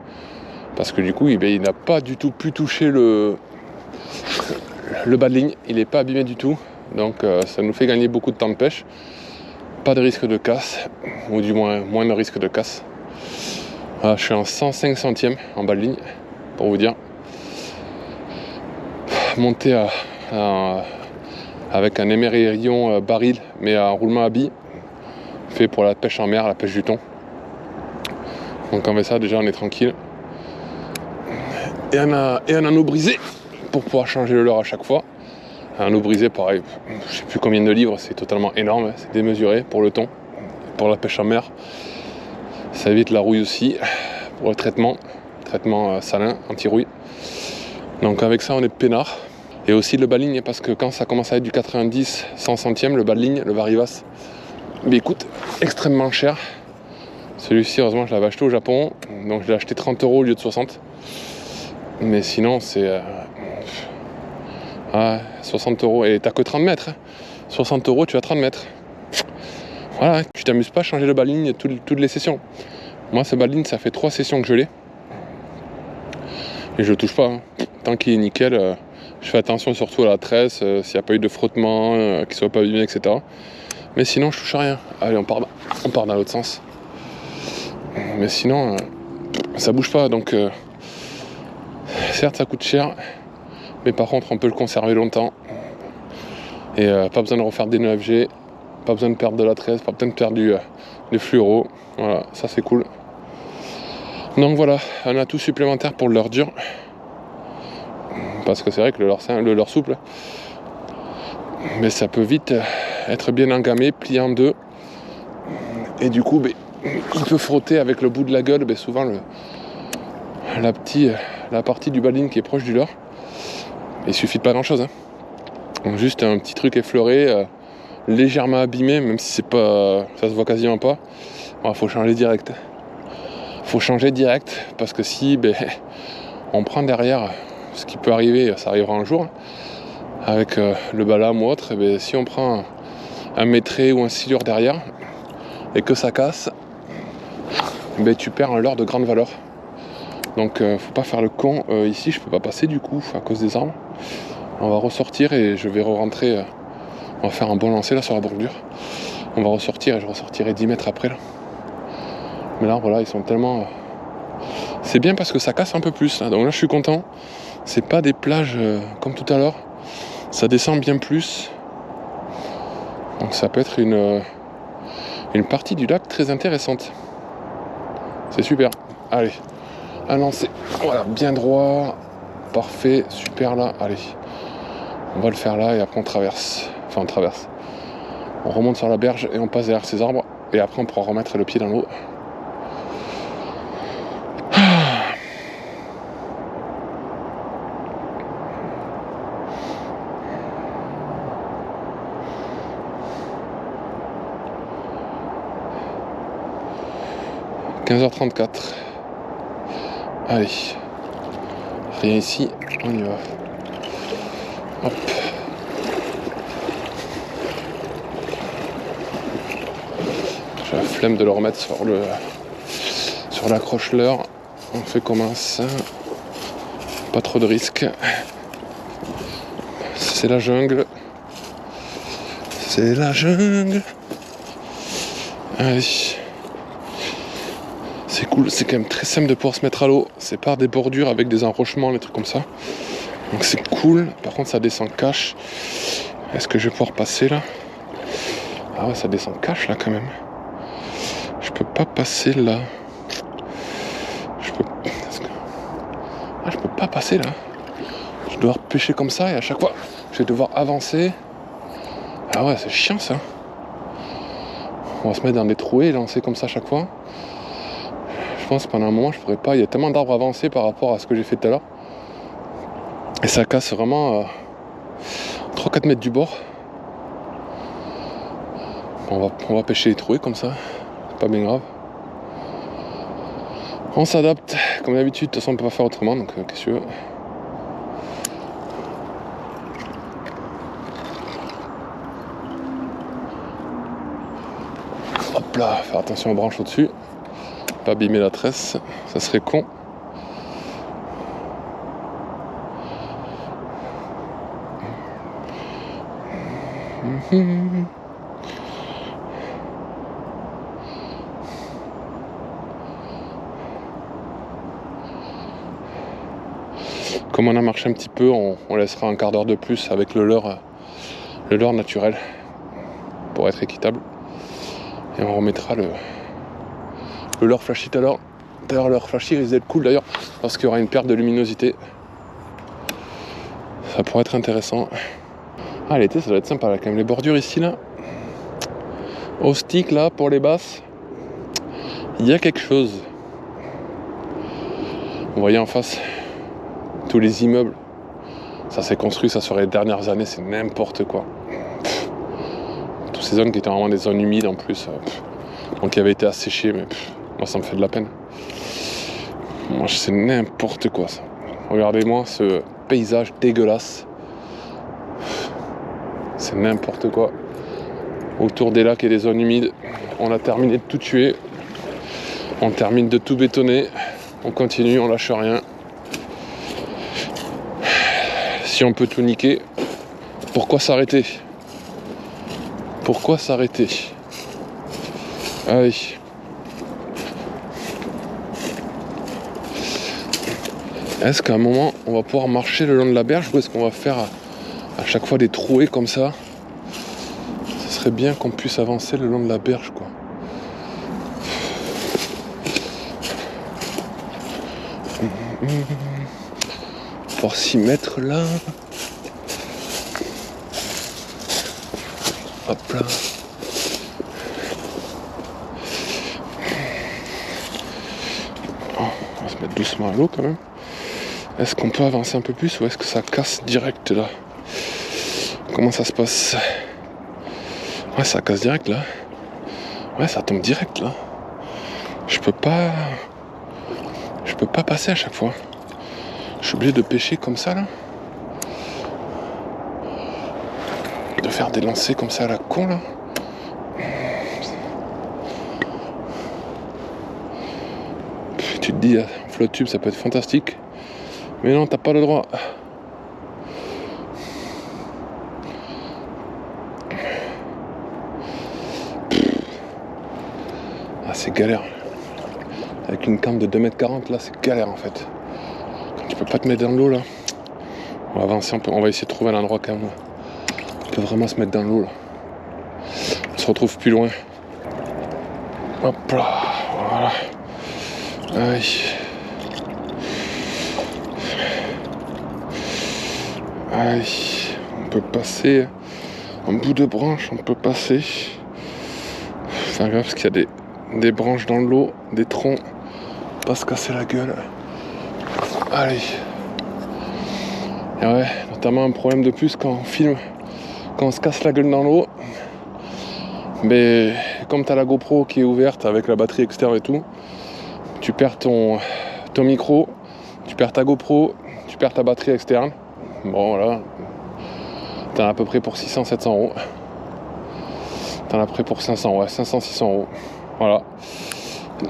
Parce que du coup, il n'a pas du tout pu toucher le bas de ligne, il n'est pas abîmé du tout, donc ça nous fait gagner beaucoup de temps de pêche. Pas de risque de casse, ou du moins de risque de casse. Voilà, je suis en 105 centièmes en bas de ligne, pour vous dire. Monté avec un émerillon baril, mais un roulement à billes, fait pour la pêche en mer, la pêche du thon. Donc on fait ça, déjà on est tranquille. Et un anneau brisé, pour pouvoir changer le leurre à chaque fois. Un anneau brisé, pareil, je sais plus combien de livres, c'est totalement énorme, c'est démesuré pour le thon, pour la pêche en mer. Ça évite la rouille aussi, pour le traitement salin, anti-rouille. Donc avec ça on est peinard. Et aussi le bas de ligne, parce que quand ça commence à être du 90, 100 centièmes, le bas de ligne, le Varivas, il coûte extrêmement cher. Celui-ci, heureusement, je l'avais acheté au Japon, donc je l'ai acheté 30 € au lieu de 60. Mais sinon, c'est 60 €. Et t'as que 30 mètres. 60 €, tu as 30 mètres. Voilà, tu t'amuses pas à changer le bas de ligne toutes les sessions. Moi, ce bas de ligne, ça fait 3 sessions que je l'ai. Et je le touche pas. Hein. Tant qu'il est nickel, je fais attention surtout à la tresse, s'il n'y a pas eu de frottement, qu'il soit pas abîmé, etc. Mais sinon, je touche à rien. Allez, on part dans l'autre sens. Mais sinon, ça bouge pas. Donc, certes, ça coûte cher. Mais par contre, on peut le conserver longtemps. Et pas besoin de refaire des nœuds FG. Pas besoin de perdre de la tresse. Pas besoin de perdre du fluoro. Voilà, ça c'est cool. Donc voilà, un atout supplémentaire pour le leurre dur. Parce que c'est vrai que le leurre souple, mais ça peut vite être bien engamé, plié en deux. Et du coup, il peut frotter avec le bout de la gueule, souvent la partie du bas de ligne qui est proche du leurre. Il suffit de pas grand chose. Donc juste un petit truc effleuré, légèrement abîmé, même si ça se voit quasiment pas. Faut changer direct. Parce que si on prend derrière, ce qui peut arriver, ça arrivera un jour, avec le balame ou autre, et bien, si on prend un maîtret ou un silure derrière et que ça casse, et bien, tu perds un leurre de grande valeur. Donc faut pas faire le con. Ici je peux pas passer du coup à cause des arbres. On va ressortir et je vais re-rentrer. On va faire un bon lancer là sur la bordure. On va ressortir et je ressortirai 10 mètres après là. Mais là voilà, ils sont tellement... C'est bien parce que ça casse un peu plus là. Donc là je suis content. C'est pas des plages comme tout à l'heure. Ça descend bien plus. Donc ça peut être une partie du lac très intéressante. C'est super. Allez, un lancer. Voilà, bien droit. Parfait, super là. Allez. On va le faire là et après on traverse. Enfin on traverse. On remonte sur la berge et on passe derrière ces arbres. Et après on pourra remettre le pied dans l'eau. 15h34. Allez. Rien ici, on y va. Hop. J'ai la flemme de le remettre sur l'accroche-leurre. On fait comme ça. Pas trop de risques. C'est la jungle. C'est la jungle. Allez. C'est cool, c'est quand même très simple de pouvoir se mettre à l'eau. C'est par des bordures avec des enrochements, des trucs comme ça. Donc c'est cool. Par contre ça descend cash. Est-ce que je vais pouvoir passer là? Ah ouais, ça descend cash là quand même. Je peux pas passer là. Je peux pas passer là. Je dois pêcher comme ça et à chaque fois je vais devoir avancer. Ah ouais, c'est chiant ça. On va se mettre dans des trouées et lancer comme ça à chaque fois. Je pense que pendant un moment je pourrais pas. Il y a tellement d'arbres avancés par rapport à ce que j'ai fait tout à l'heure. Et ça casse vraiment 3-4 mètres du bord. On va pêcher les trouées comme ça. C'est pas bien grave. On s'adapte comme d'habitude. De toute façon on peut pas faire autrement. Donc qu'est-ce que tu veux. Hop là, faire attention aux branches au-dessus. Pas abîmer la tresse. Ça serait con. Comme on a marché un petit peu, on laissera un quart d'heure de plus avec le leurre naturel pour être équitable. Et on remettra le leurre flashy tout à l'heure. D'ailleurs, le leurre flashy risque d'être cool d'ailleurs parce qu'il y aura une perte de luminosité. Ça pourrait être intéressant. Ah, l'été, ça doit être sympa là, quand même. Les bordures ici, là. Au stick, là, pour les basses, il y a quelque chose. Vous voyez en face tous les immeubles. Ça s'est construit, ça sur les dernières années, c'est n'importe quoi. Toutes ces zones qui étaient vraiment des zones humides en plus. Donc qui avaient été asséchées, mais moi ça me fait de la peine. Moi c'est n'importe quoi ça. Regardez-moi ce paysage dégueulasse. C'est n'importe quoi. Autour des lacs et des zones humides, on a terminé de tout tuer. On termine de tout bétonner. On continue, on lâche rien. Si on peut tout niquer, pourquoi s'arrêter? Pourquoi s'arrêter? Allez. Est-ce qu'à un moment, on va pouvoir marcher le long de la berge ou est-ce qu'on va faire à chaque fois des trouées comme ça? Ce serait bien qu'on puisse avancer le long de la berge, quoi. Pour s'y mettre là. Hop là. Oh, on va se mettre doucement à l'eau quand même. Est-ce qu'on peut avancer un peu plus ou est-ce que ça casse direct là? Comment ça se passe? Ouais, ça casse direct là. Ouais, ça tombe direct là. Je peux pas passer à chaque fois. Je suis obligé de pêcher comme ça là. de faire des lancers comme ça à la con là. Tu te dis, en flotte tube ça peut être fantastique. Mais non, t'as pas le droit. Ah, c'est galère. Avec une canne de 2,40 m là, c'est galère en fait. Quand tu peux pas te mettre dans l'eau là. On va avancer un peu, on va essayer de trouver un endroit quand même. On peut vraiment se mettre dans l'eau là. On se retrouve plus loin. Hop là, voilà. Aïe. Aïe. On peut passer un bout de branche, on peut passer. Faire gaffe parce qu'il y a des branches dans l'eau, des troncs. Pas se casser la gueule. Allez. Et ouais, notamment un problème de plus quand on filme, quand on se casse la gueule dans l'eau. Mais comme tu as la GoPro qui est ouverte avec la batterie externe et tout, tu perds ton micro, tu perds ta GoPro, tu perds ta batterie externe. Bon voilà, t'en as à peu près pour 600-700 €. T'en as à peu près pour 500, ouais, 500-600 €. Voilà.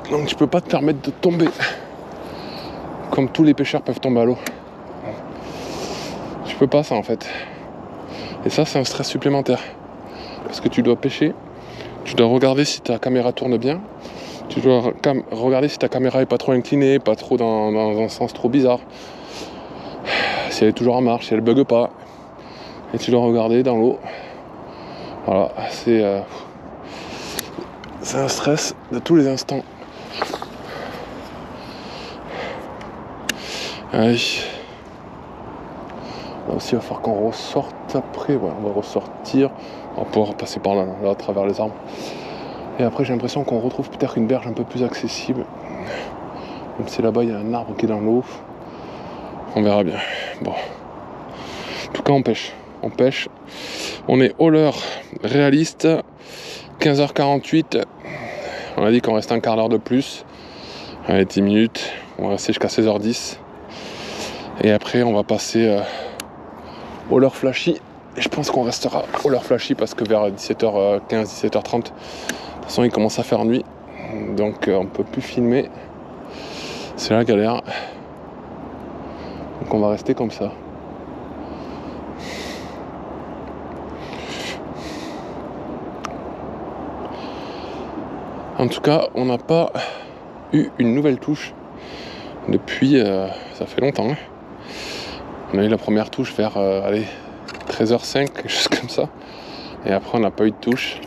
Donc tu peux pas te permettre de tomber. Comme tous les pêcheurs peuvent tomber à l'eau. Tu peux pas ça en fait. Et ça c'est un stress supplémentaire. Parce que tu dois pêcher, tu dois regarder si ta caméra tourne bien, tu dois regarder si ta caméra est pas trop inclinée, pas trop dans un sens trop bizarre, si elle est toujours en marche, si elle bug pas, et tu dois regarder dans l'eau. Voilà, c'est un stress de tous les instants. Allez. Là aussi il va falloir qu'on ressorte après, ouais, on va ressortir, on va pouvoir passer par là, à travers les arbres. Et après j'ai l'impression qu'on retrouve peut-être une berge un peu plus accessible. Même si là-bas il y a un arbre qui est dans l'eau. On verra bien. Bon. En tout cas on pêche. On est hauleur réaliste. 15h48. On a dit qu'on restait un quart d'heure de plus. Allez, 10 minutes. On va rester jusqu'à 16h10. Et après on va passer hauleur flashy. Et je pense qu'on restera hauleur flashy parce que vers 17h15, 17h30, de toute façon il commence à faire nuit. Donc on peut plus filmer. C'est la galère. Donc on va rester comme ça. En tout cas, on n'a pas eu une nouvelle touche depuis, ça fait longtemps. Hein. On a eu la première touche vers 13h05, quelque chose comme ça. Et après, on n'a pas eu de touche.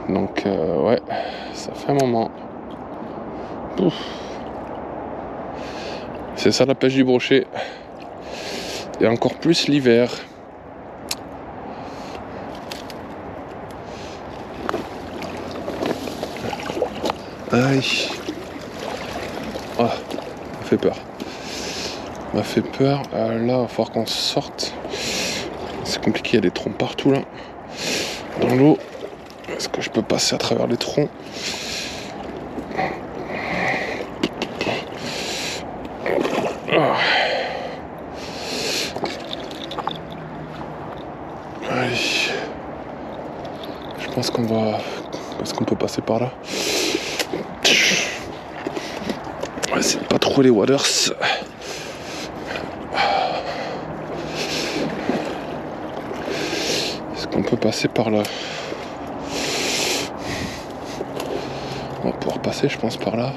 Donc, ouais, ça fait un moment. Ouf. C'est ça la pêche du brochet. Et encore plus l'hiver. Aïe. Ah, ça fait peur. M'a fait peur. Là, il va falloir qu'on sorte. C'est compliqué, il y a des troncs partout là. Dans l'eau. Est-ce que je peux passer à travers les troncs? Ah. Allez. Je pense qu'on va... Est-ce qu'on peut passer par là? Ouais, c'est pas trop les waders. Est-ce qu'on peut passer par là? On va pouvoir passer, je pense, par là.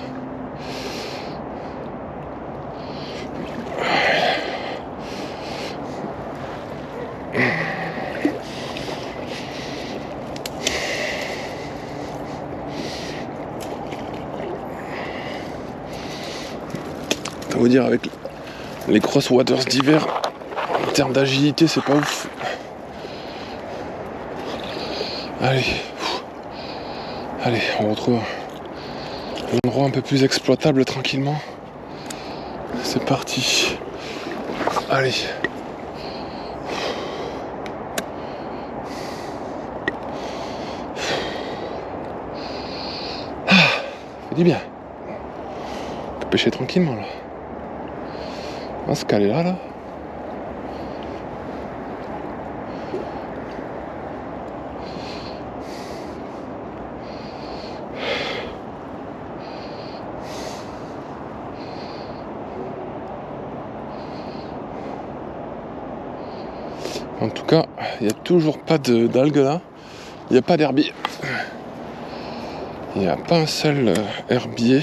Ça veut dire avec les grosses waders d'hiver, en termes d'agilité, c'est pas ouf. Allez, allez, on retrouve un endroit un peu plus exploitable tranquillement. C'est parti. Allez. Ah, ça fait du bien. On peut pêcher tranquillement là. On va se caler là. En tout cas, il n'y a toujours pas d'algues là. Il n'y a pas d'herbier. Il n'y a pas un seul herbier.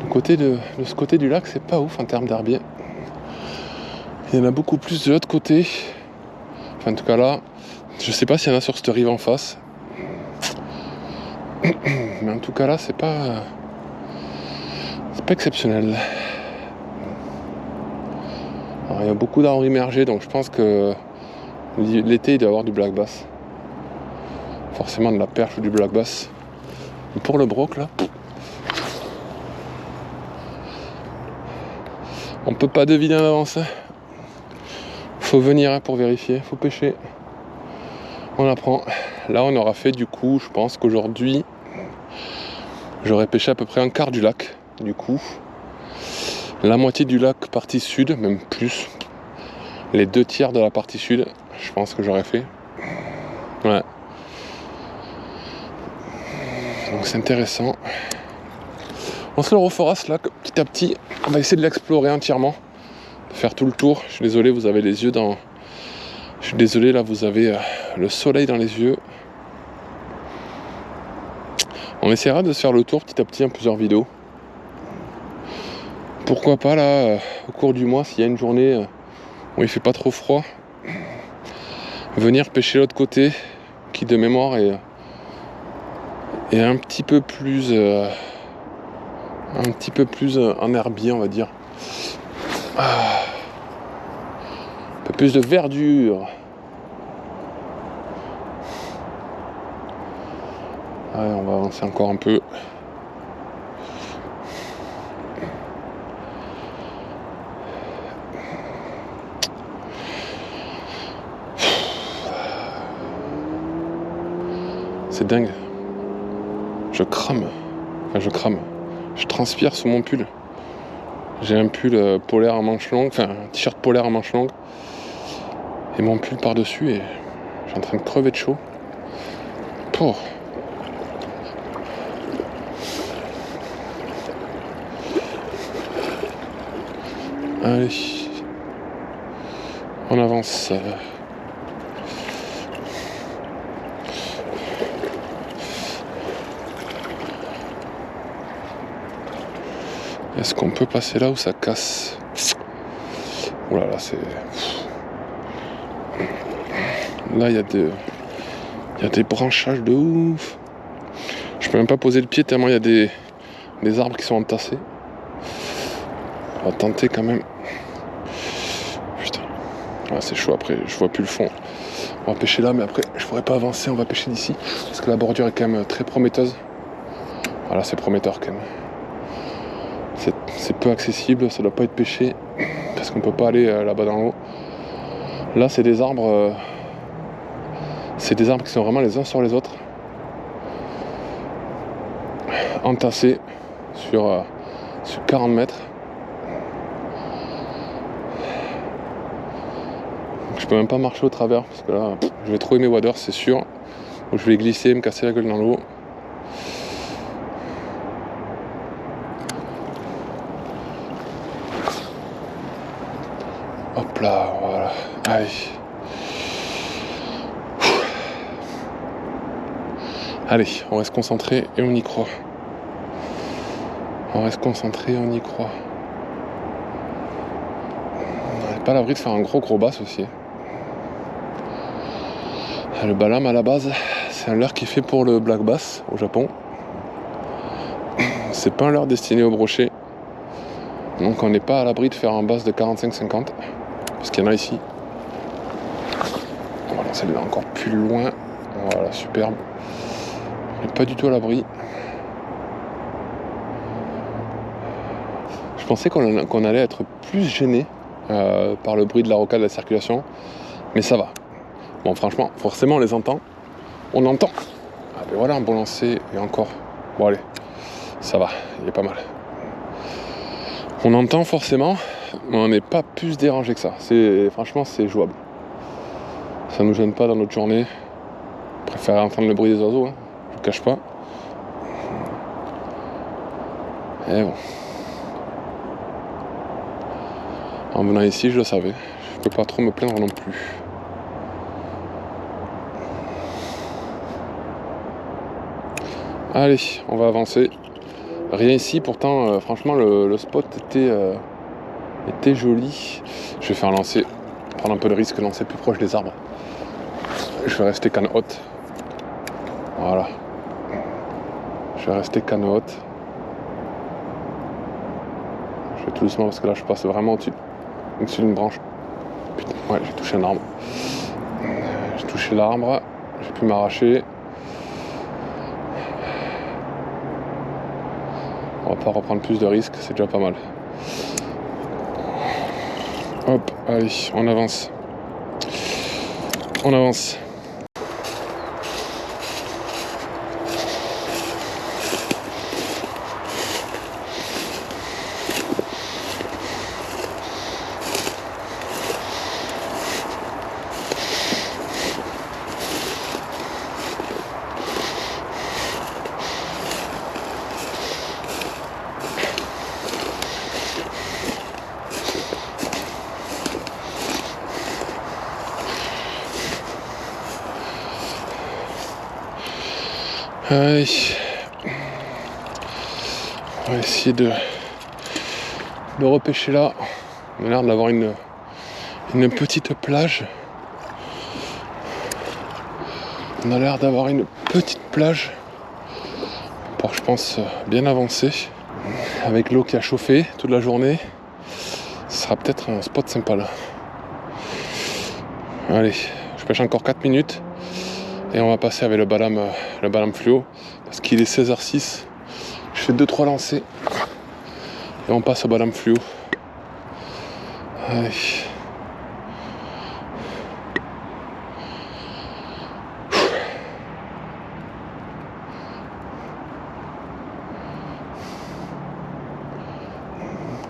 De ce côté du lac, c'est pas ouf en termes d'herbier. Il y en a beaucoup plus de l'autre côté. Enfin, en tout cas là, je sais pas s'il y en a sur cette rive en face. Mais en tout cas là, c'est pas exceptionnel. Alors, il y a beaucoup d'arbres immergés, donc je pense que l'été il doit y avoir du black bass. Forcément de la perche ou du black bass. Pour le broc là, on peut pas deviner en avance. Faut venir pour vérifier, faut pêcher. On apprend. Là on aura fait du coup, je pense qu'aujourd'hui j'aurais pêché à peu près un quart du lac. Du coup, la moitié du lac partie sud, même plus. Les 2/3 de la partie sud, je pense que j'aurais fait. Ouais. Donc c'est intéressant. On se le refera ce lac petit à petit. On va essayer de l'explorer entièrement. De faire tout le tour. Je suis désolé, vous avez les yeux dans... Je suis désolé, là vous avez le soleil dans les yeux. On essaiera de se faire le tour petit à petit en plusieurs vidéos. Pourquoi pas là, au cours du mois, s'il y a une journée où il fait pas trop froid, venir pêcher l'autre côté, qui de mémoire est un petit peu plus en herbier, on va dire. Un peu plus de verdure. Allez, on va avancer encore un peu. C'est dingue. Je crame. Je transpire sous mon pull. J'ai un pull polaire à manches longues, enfin un t-shirt polaire à manches longues. Et mon pull par-dessus et je suis en train de crever de chaud. Pour. Allez. On avance. Est-ce qu'on peut passer là où ça casse? Ouh là là, c'est... Là, il y a des branchages de ouf. Je peux même pas poser le pied tellement il y a des arbres qui sont entassés. On va tenter quand même. Putain. Ah, c'est chaud après, je vois plus le fond. On va pêcher là, mais après, je pourrais pas avancer. On va pêcher d'ici. Parce que la bordure est quand même très prometteuse. Voilà, c'est prometteur quand même. C'est peu accessible, ça doit pas être pêché. Parce qu'on peut pas aller là-bas dans l'eau. Là, c'est des arbres... qui sont vraiment les uns sur les autres. Entassés sur 40 mètres. Donc, je peux même pas marcher au travers parce que là, je vais trouver mes waders, c'est sûr. Donc, je vais glisser, me casser la gueule dans l'eau. Hop là, voilà. Allez. Allez, on reste concentré et on y croit. On reste concentré et on y croit. On n'est pas à l'abri de faire un gros bass aussi. Le balam à la base, c'est un leurre qui est fait pour le black bass au Japon. C'est pas un leurre destiné au brochet. Donc on n'est pas à l'abri de faire un bass de 45-50. Parce qu'il y en a ici. On va lancer là encore plus loin. Voilà, superbe. On n'est pas du tout à l'abri. Je pensais qu'on allait être plus gêné par le bruit de la rocade de la circulation. Mais ça va. Bon, franchement, forcément, on les entend. On entend. Ah ben voilà, un bon lancer et encore. Bon, allez, ça va, il est pas mal. On entend forcément, mais on n'est pas plus dérangé que ça. Franchement, c'est jouable. Ça nous gêne pas dans notre journée. Je préfère entendre le bruit des oiseaux, hein. Je ne cache pas. Et bon. En venant ici, je le savais. peux pas trop me plaindre non plus. Allez, on va avancer. Rien ici, pourtant, franchement, le spot était joli. Je vais faire lancer, prendre un peu de risque, lancer plus proche des arbres. Je vais rester canne haute. Voilà. Je vais rester canne haute. Je vais tout doucement parce que là, je passe vraiment au-dessus d'une branche. Putain, ouais, j'ai touché un arbre. J'ai touché l'arbre, j'ai pu m'arracher. On va pas reprendre plus de risques, c'est déjà pas mal. Hop, allez, on avance. On avance. Allez. On va essayer de repêcher là. On a l'air d'avoir une petite plage. On a l'air d'avoir une petite plage. Pour, je pense, bien avancé. Avec l'eau qui a chauffé toute la journée. Ce sera peut-être un spot sympa là. Allez, je pêche encore 4 minutes. Et on va passer avec le balame fluo. Parce qu'il est 16h06. Je fais 2-3 lancers. Et on passe au balame fluo. Allez.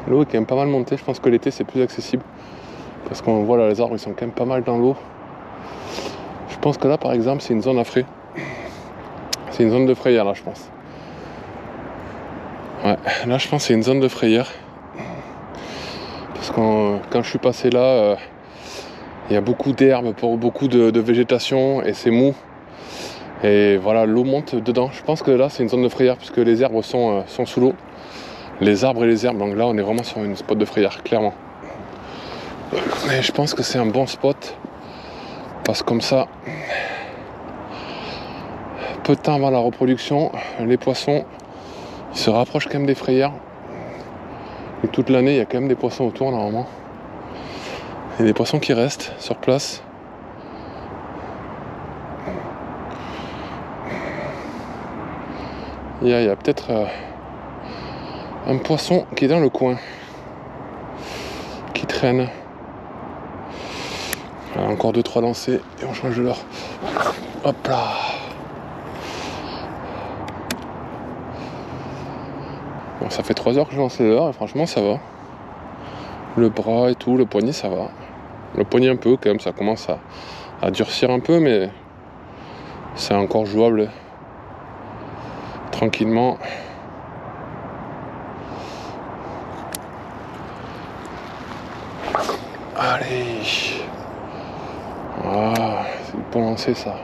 L'eau est quand même pas mal montée. Je pense que l'été c'est plus accessible. Parce qu'on voit là les arbres ils sont quand même pas mal dans l'eau. Je pense que là par exemple c'est une zone à frais. C'est une zone de frayère là je pense. Ouais, là je pense que c'est une zone de frayère. Parce que quand je suis passé là, il y a beaucoup d'herbes, beaucoup de végétation et c'est mou. Et voilà, l'eau monte dedans. Je pense que là c'est une zone de frayère puisque les herbes sont sous l'eau. Les arbres et les herbes, donc là on est vraiment sur une spot de frayère, clairement. Et je pense que c'est un bon spot. Parce que comme ça, peu de temps avant la reproduction, les poissons ils se rapprochent quand même des frayères. Et toute l'année, il y a quand même des poissons autour normalement. Il y a des poissons qui restent sur place. Il y a peut-être un poisson qui est dans le coin. Qui traîne. Voilà, encore 2-3 lancers et on change de leurre. Hop là. Bon, ça fait 3 heures que je lance les leurres et franchement ça va. Le bras et tout, le poignet ça va. Le poignet un peu quand même, ça commence à durcir un peu mais c'est encore jouable. Tranquillement. Allez. Ah, c'est le bon lancer ça.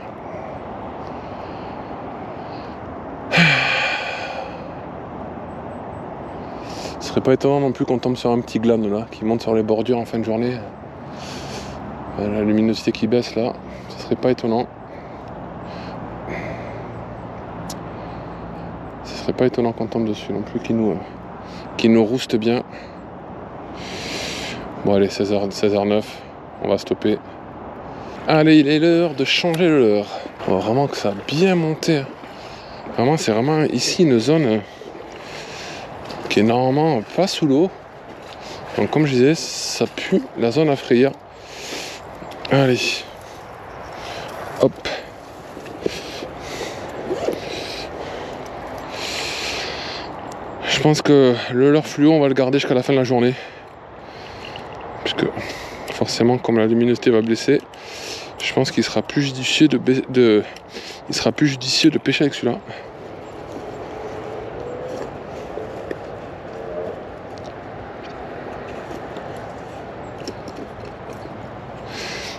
Ce serait pas étonnant non plus qu'on tombe sur un petit glane là, qui monte sur les bordures en fin de journée. La luminosité qui baisse là, ce serait pas étonnant. Ce serait pas étonnant qu'on tombe dessus non plus, qui nous rouste bien. Bon allez, 16h09, on va stopper. Allez, il est l'heure de changer le leurre. On voit vraiment que ça a bien monté. Vraiment, c'est vraiment ici une zone qui est normalement pas sous l'eau. Donc comme je disais, ça pue la zone à frayeur. Allez. Hop. Je pense que le leurre fluo, on va le garder jusqu'à la fin de la journée. Puisque forcément, comme la luminosité va blesser, je pense qu'il sera plus judicieux de pêcher avec celui-là.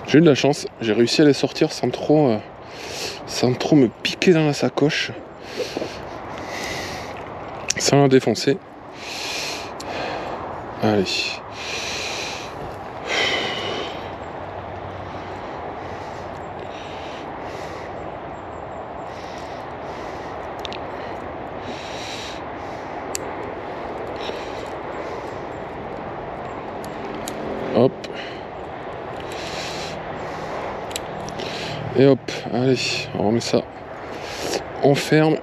J'ai eu de la chance, j'ai réussi à les sortir sans trop me piquer dans la sacoche, sans la défoncer. Allez. Hop. Et hop, allez, on remet ça. On ferme.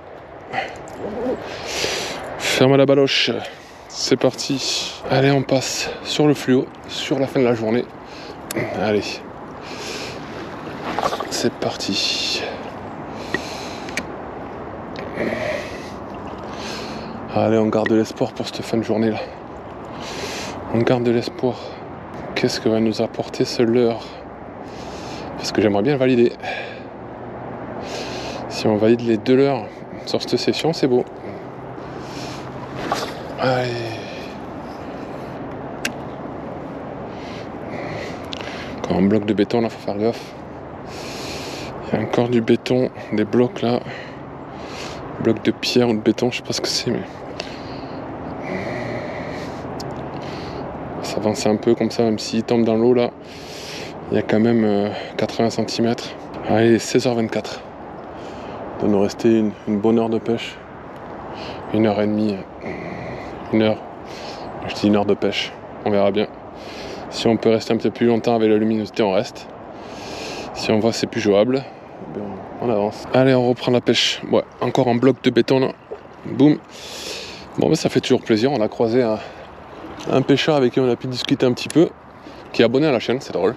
Ferme à la baloche. C'est parti. Allez, on passe sur le fluo, sur la fin de la journée. Allez. C'est parti. Allez, on garde de l'espoir pour cette fin de journée là. On garde de l'espoir. Qu'est-ce que va nous apporter ce leurre? Parce que j'aimerais bien le valider. Si on valide les 2 leurres sur cette session, c'est beau. Allez. Encore un bloc de béton là, faut faire gaffe. Il y a encore du béton, des blocs là. Bloc de pierre ou de béton, je sais pas ce que c'est, mais. Ça avance un peu comme ça, même s'il tombe dans l'eau là. Il y a quand même 80 cm. Allez, 16h24. Il doit nous rester une bonne heure de pêche. 1h30. 1 heure. Je dis 1 heure de pêche. On verra bien. Si on peut rester un petit peu plus longtemps avec la luminosité, on reste. Si on voit que c'est plus jouable, on avance. Allez, on reprend la pêche. Ouais, encore un bloc de béton là. Boum. Bon, ben, ça fait toujours plaisir. On a croisé un pêcheur avec qui on a pu discuter un petit peu, qui est abonné à la chaîne, c'est drôle.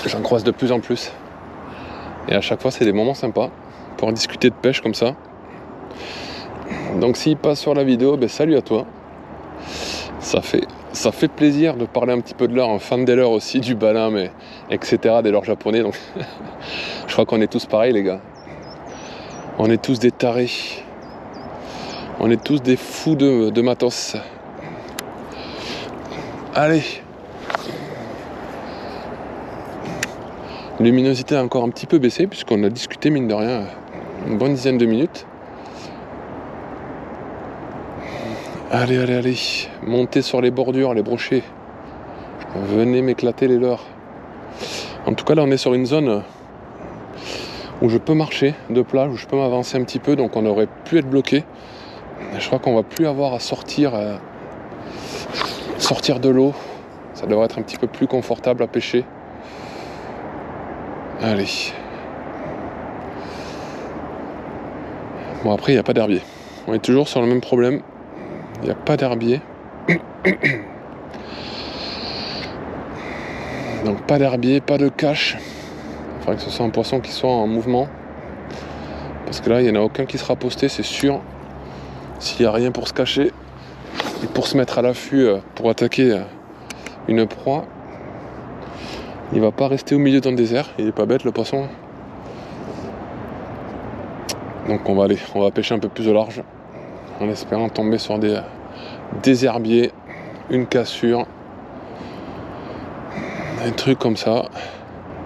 J'en croise de plus en plus. Et à chaque fois, c'est des moments sympas pour discuter de pêche comme ça. Donc s'il passe sur la vidéo, ben salut à toi. Ça fait plaisir de parler un petit peu de leurre, un fan des leurres aussi, du balam, etc., des leurres japonais. Donc je crois qu'on est tous pareils les gars. On est tous des tarés. On est tous des fous de matos. Allez. La luminosité a encore un petit peu baissé puisqu'on a discuté mine de rien une bonne dizaine de minutes. Allez, allez, allez. Montez sur les bordures, les brochets. Venez m'éclater les leurres. En tout cas là on est sur une zone où je peux marcher de plage, où je peux m'avancer un petit peu, donc on aurait pu être bloqué. Je crois qu'on va plus avoir à sortir de l'eau. Ça devrait être un petit peu plus confortable à pêcher. Allez. Bon après il n'y a pas d'herbier. On est toujours sur le même problème. Il n'y a pas d'herbier. Donc pas d'herbier, pas de cache. Il faudrait que ce soit un poisson qui soit en mouvement. Parce que là, il n'y en a aucun qui sera posté, c'est sûr. S'il n'y a rien pour se cacher et pour se mettre à l'affût pour attaquer une proie, il va pas rester au milieu d'un désert. Il est pas bête le poisson. Donc on va pêcher un peu plus au large en espérant tomber sur des herbiers, une cassure, un truc comme ça.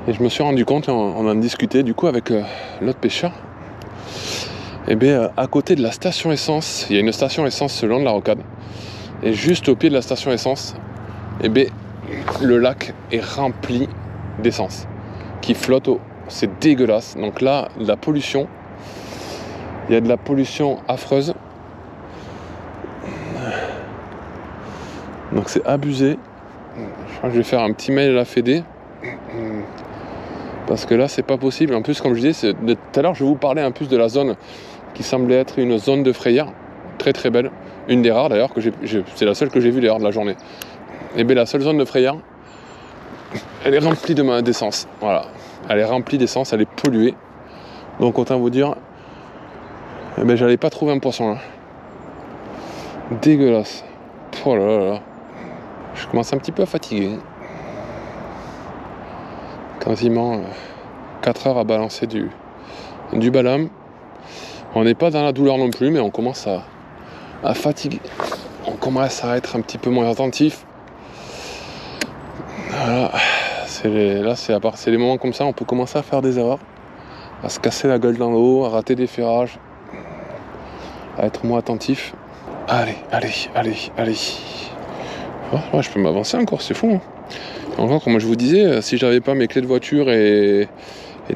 Et je me suis rendu compte, on en discutait du coup avec l'autre pêcheur. Et bien à côté de la station essence, il y a une station essence le long de la rocade. Et juste au pied de la station essence, et bien le lac est rempli d'essence qui flotte haut. C'est dégueulasse. Donc là, la pollution, il y a de la pollution affreuse. Donc c'est abusé. Je crois que je vais faire un petit mail à la Fédé. Parce que là, c'est pas possible. En plus, comme je disais, tout à l'heure, je vais vous parler un peu de la zone qui semblait être une zone de frayère. Très très belle. Une des rares d'ailleurs, c'est la seule que j'ai vue d'ailleurs de la journée. Et bien la seule zone de frayère, elle est remplie d'essence. Voilà. Elle est remplie d'essence, elle est polluée. Donc autant vous dire, eh ben, j'allais pas trouver un poisson là. Dégueulasse. Oh là là là. Je commence un petit peu à fatiguer. Quasiment 4 heures à balancer du balam. On n'est pas dans la douleur non plus, mais on commence à fatiguer. On commence à être un petit peu moins attentif. Voilà. C'est les moments comme ça, on peut commencer à faire des erreurs, à se casser la gueule dans l'eau, à rater des ferrages, à être moins attentif. Allez. Ouais, je peux m'avancer encore, c'est fou. Hein. Encore, comme je vous disais, si j'avais pas mes clés de voiture et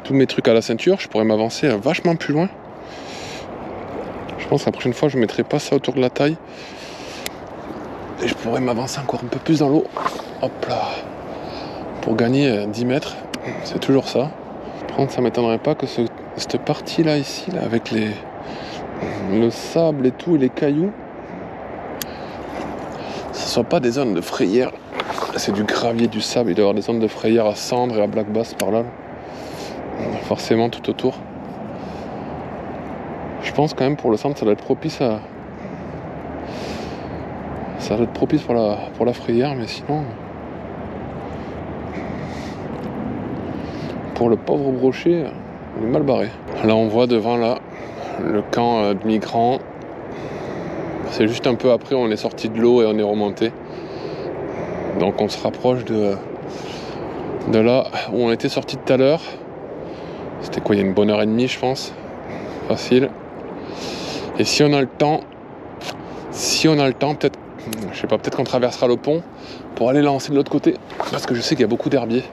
tous mes trucs à la ceinture, je pourrais m'avancer vachement plus loin. Je pense que la prochaine fois, je mettrai pas ça autour de la taille. Et je pourrais m'avancer encore un peu plus dans l'eau. Hop là. Pour gagner 10 mètres, c'est toujours ça. Par contre, ça m'étonnerait pas que cette partie-là, ici, là, avec le sable et tout, et les cailloux, ce ne soit pas des zones de frayère. C'est du gravier, du sable. Il doit y avoir des zones de frayère à Cendre et à Black Bass par là. Forcément, tout autour. Je pense quand même pour le centre, ça doit être propice à... Ça doit être propice pour la frayère, mais sinon... Pour le pauvre brochet, il est mal barré. Là, on voit devant, là, le camp de migrants. C'est juste un peu après, on est sorti de l'eau et on est remonté. Donc on se rapproche de là où on était sorti tout à l'heure. C'était quoi, il y a une bonne heure et demie, je pense. Facile. Et si on a le temps, peut-être, je sais pas, peut-être qu'on traversera le pont pour aller lancer de l'autre côté. Parce que je sais qu'il y a beaucoup d'herbiers.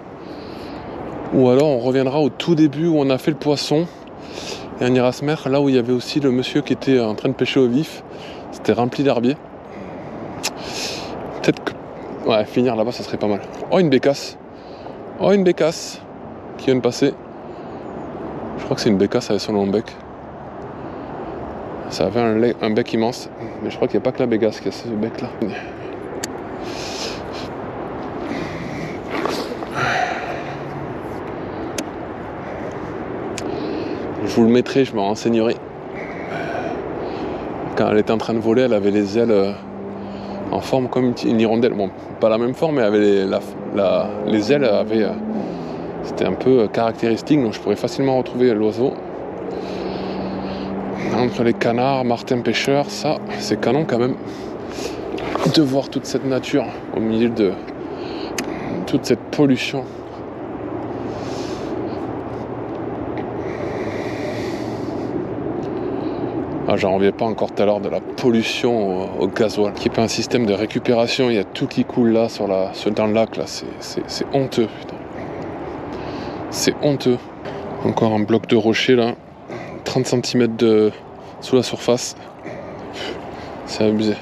Ou alors on reviendra au tout début où on a fait le poisson. Et on ira se mettre là où il y avait aussi le monsieur qui était en train de pêcher au vif. C'était rempli d'herbiers. Peut-être que... Ouais, finir là-bas, ça serait pas mal. Oh, une bécasse. Qui vient de passer. Je crois que c'est une bécasse avec son long bec. Ça avait un bec immense. Mais je crois qu'il n'y a pas que la bécasse qui a ce bec-là. Je vous le mettrai, je me renseignerai. Quand elle était en train de voler, elle avait les ailes en forme comme une hirondelle. Bon, pas la même forme, mais elle avait les ailes avaient... C'était un peu caractéristique, donc je pourrais facilement retrouver l'oiseau. Entre les canards, martins pêcheurs, ça, c'est canon quand même. De voir toute cette nature au milieu de toute cette pollution. Ah, j'en reviens pas encore tout à l'heure de la pollution au gasoil, qui n'est pas un système de récupération. Il y a tout qui coule là dans le lac là. C'est honteux, putain. C'est honteux. Encore un bloc de rocher là, 30 cm sous la surface. C'est abusé.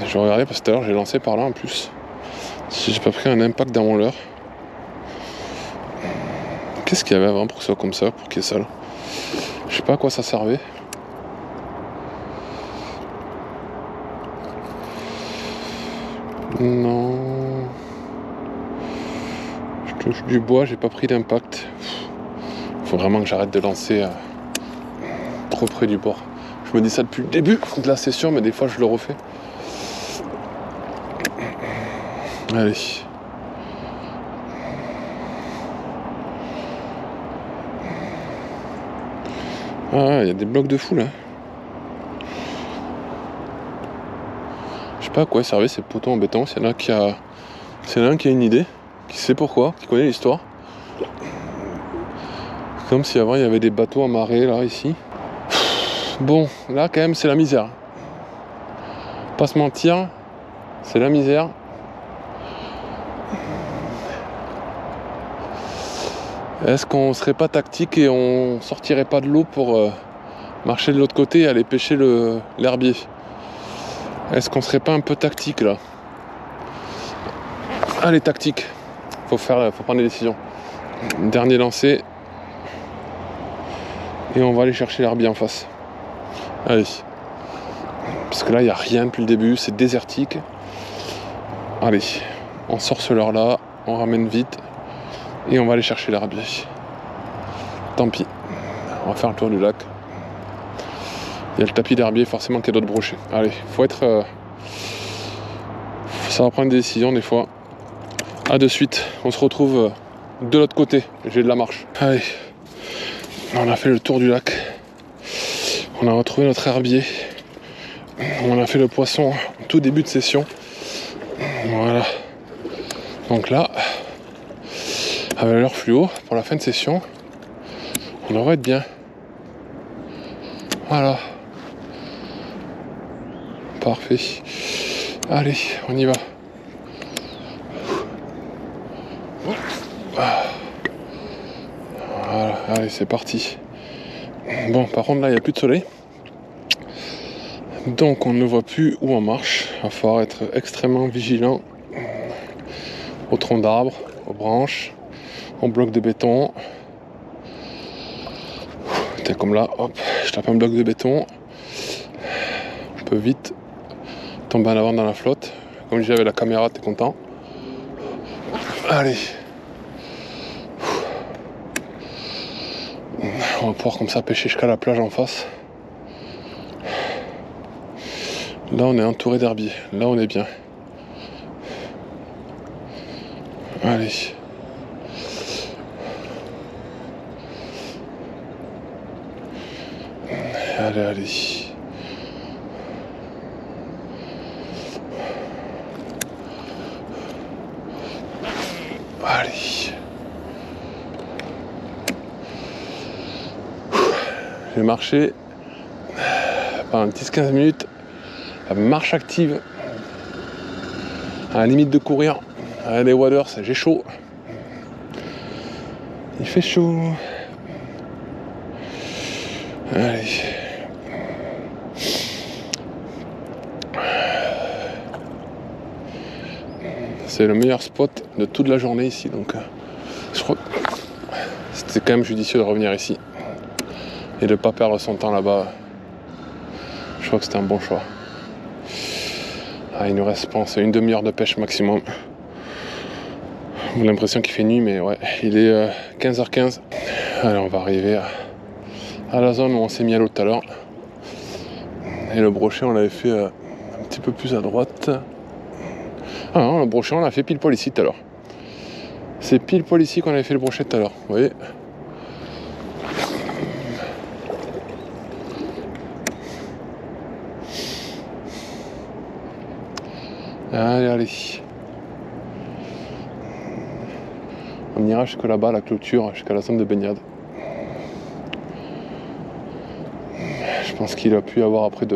Je regardais parce que tout à l'heure j'ai lancé par là en plus. Si j'ai pas pris un impact dans mon leurre. Qu'est-ce qu'il y avait avant pour que ce soit comme ça, pour qu'il y ait ça là? Je sais pas à quoi ça servait. Non. Je touche du bois, j'ai pas pris d'impact. Faut vraiment que j'arrête de lancer trop près du bord. Je me dis ça depuis le début de la session, mais des fois je le refais. Allez. Ah, il y a des blocs de fou là. Je sais pas à quoi servaient ces poteaux en béton. S'il y en a qui a une idée, qui sait pourquoi, qui connaît l'histoire. Comme si avant il y avait des bateaux amarrés là, ici. Bon, là quand même c'est la misère. Pas se mentir, c'est la misère. Est-ce qu'on serait pas tactique et on sortirait pas de l'eau pour marcher de l'autre côté et aller pêcher l'herbier? Est-ce qu'on serait pas un peu tactique là? Allez, tactique. Faut prendre des décisions. Dernier lancé. Et on va aller chercher l'herbier en face. Allez. Parce que là, il n'y a rien depuis le début, c'est désertique. Allez, on sort ce leurre là, on ramène vite. Et on va aller chercher l'herbier. Tant pis. On va faire le tour du lac. Il y a le tapis d'herbier, forcément qu'il y a d'autres brochets. Allez, faut être... Ça va prendre des décisions des fois. A de suite. On se retrouve de l'autre côté. J'ai de la marche. Allez. On a fait le tour du lac. On a retrouvé notre herbier. On a fait le poisson au tout début de session. Voilà. Donc là, avec l'heure fluo, pour la fin de session, on devrait être bien. Voilà. Parfait. Allez, on y va. Voilà, allez, c'est parti. Bon, par contre, là, il n'y a plus de soleil. Donc, on ne voit plus où on marche. Il va falloir être extrêmement vigilant aux troncs d'arbres, aux branches, aux blocs de béton. T'es comme là, hop, je tape un bloc de béton. On peut vite tomber en avant dans la flotte. Comme je dis avec la caméra, t'es content. Allez. On va pouvoir comme ça pêcher jusqu'à la plage en face. Là on est entouré d'herbiers. Là on est bien. Allez. Allez, allez. Allez. J'ai marché pendant 10-15 minutes, la marche active, à la limite de courir. Les waders, j'ai chaud. Il fait chaud. Allez. C'est le meilleur spot de toute la journée ici, donc je crois que c'était quand même judicieux de revenir ici et de ne pas perdre son temps là-bas. Je crois que c'était un bon choix. Ah, il nous reste, je pense, une demi-heure de pêche maximum. J'ai l'impression qu'il fait nuit, mais ouais, il est 15h15. Allez, on va arriver à la zone où on s'est mis à l'eau tout à l'heure. Et le brochet, on l'avait fait un petit peu plus à droite. Ah non, le brochet, on l'a fait pile poil ici tout à l'heure. C'est pile poil ici qu'on avait fait le brochet tout à l'heure, vous voyez. Allez, allez. On ira jusque là-bas, la clôture, jusqu'à la zone de baignade. Je pense qu'il a pu y avoir après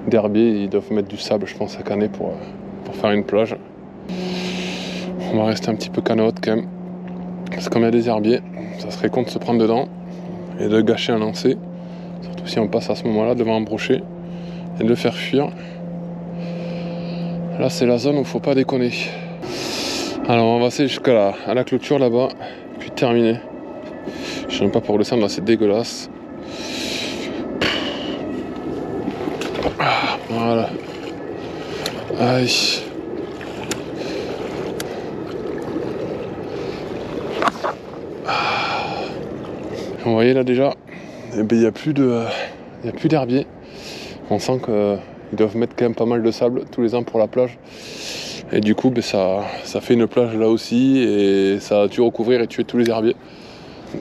d'herbier. Ils doivent mettre du sable, je pense, à canner pour faire une plage. On va rester un petit peu canote quand même. Parce que comme il y a des herbiers, ça serait con de se prendre dedans et de gâcher un lancer. Surtout si on passe à ce moment-là devant un brochet et de le faire fuir. Là, c'est la zone où il ne faut pas déconner. Alors, on va passer jusqu'à la clôture là-bas, puis terminer. Je sais même pas pour descendre là, c'est dégueulasse. Voilà. Aïe. Vous voyez là déjà, il n'y a plus d'herbier. On sent qu'ils doivent mettre quand même pas mal de sable tous les ans pour la plage. Et du coup, ça fait une plage là aussi et ça a dû recouvrir et tuer tous les herbiers.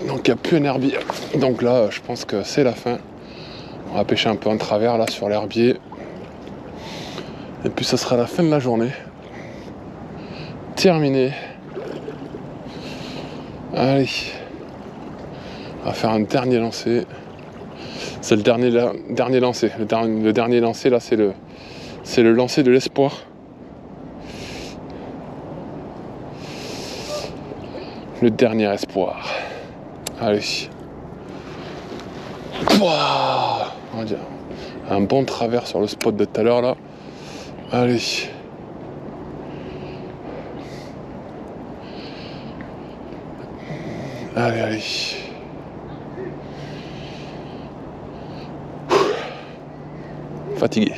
Donc il n'y a plus un herbier. Donc là, je pense que c'est la fin. On va pêcher un peu en travers là sur l'herbier. Et puis ça sera la fin de la journée. Terminé. Allez. On va faire un dernier lancer. C'est le dernier lancer. Le dernier lancer là, c'est le lancer de l'espoir. Le dernier espoir. Allez. Pouah, on va dire un bon travers sur le spot de tout à l'heure là. Allez. Allez, allez. Fatigué.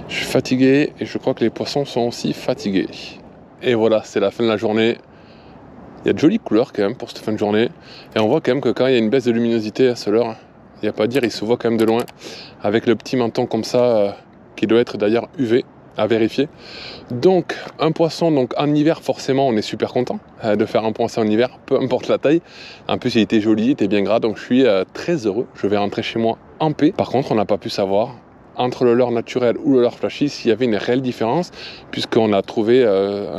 Je suis fatigué et je crois que les poissons sont aussi fatigués. Et voilà, c'est la fin de la journée. Il y a de jolies couleurs quand même pour cette fin de journée. Et on voit quand même que quand il y a une baisse de luminosité à cette heure, il n'y a pas à dire, il se voit quand même de loin. Avec le petit menton comme ça, qui doit être d'ailleurs UV, à vérifier. Donc, un poisson, donc en hiver, forcément, on est super content de faire un poisson en hiver, peu importe la taille. En plus, il était joli, il était bien gras, donc je suis très heureux. Je vais rentrer chez moi en paix. Par contre, on n'a pas pu savoir entre le leurre naturel ou le leurre flashy s'il y avait une réelle différence, puisqu'on a trouvé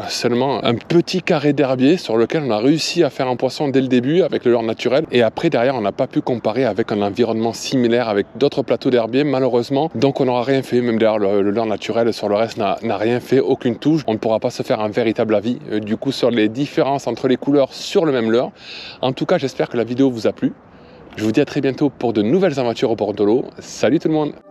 seulement un petit carré d'herbier sur lequel on a réussi à faire un poisson dès le début avec le leurre naturel, et après derrière on n'a pas pu comparer avec un environnement similaire avec d'autres plateaux d'herbier malheureusement, donc on n'aura rien fait. Même d'ailleurs le leurre naturel sur le reste n'a rien fait, aucune touche, on ne pourra pas se faire un véritable avis du coup sur les différences entre les couleurs sur le même leurre. En tout cas j'espère que la vidéo vous a plu. Je vous dis à très bientôt pour de nouvelles aventures au bord de l'eau. Salut tout le monde!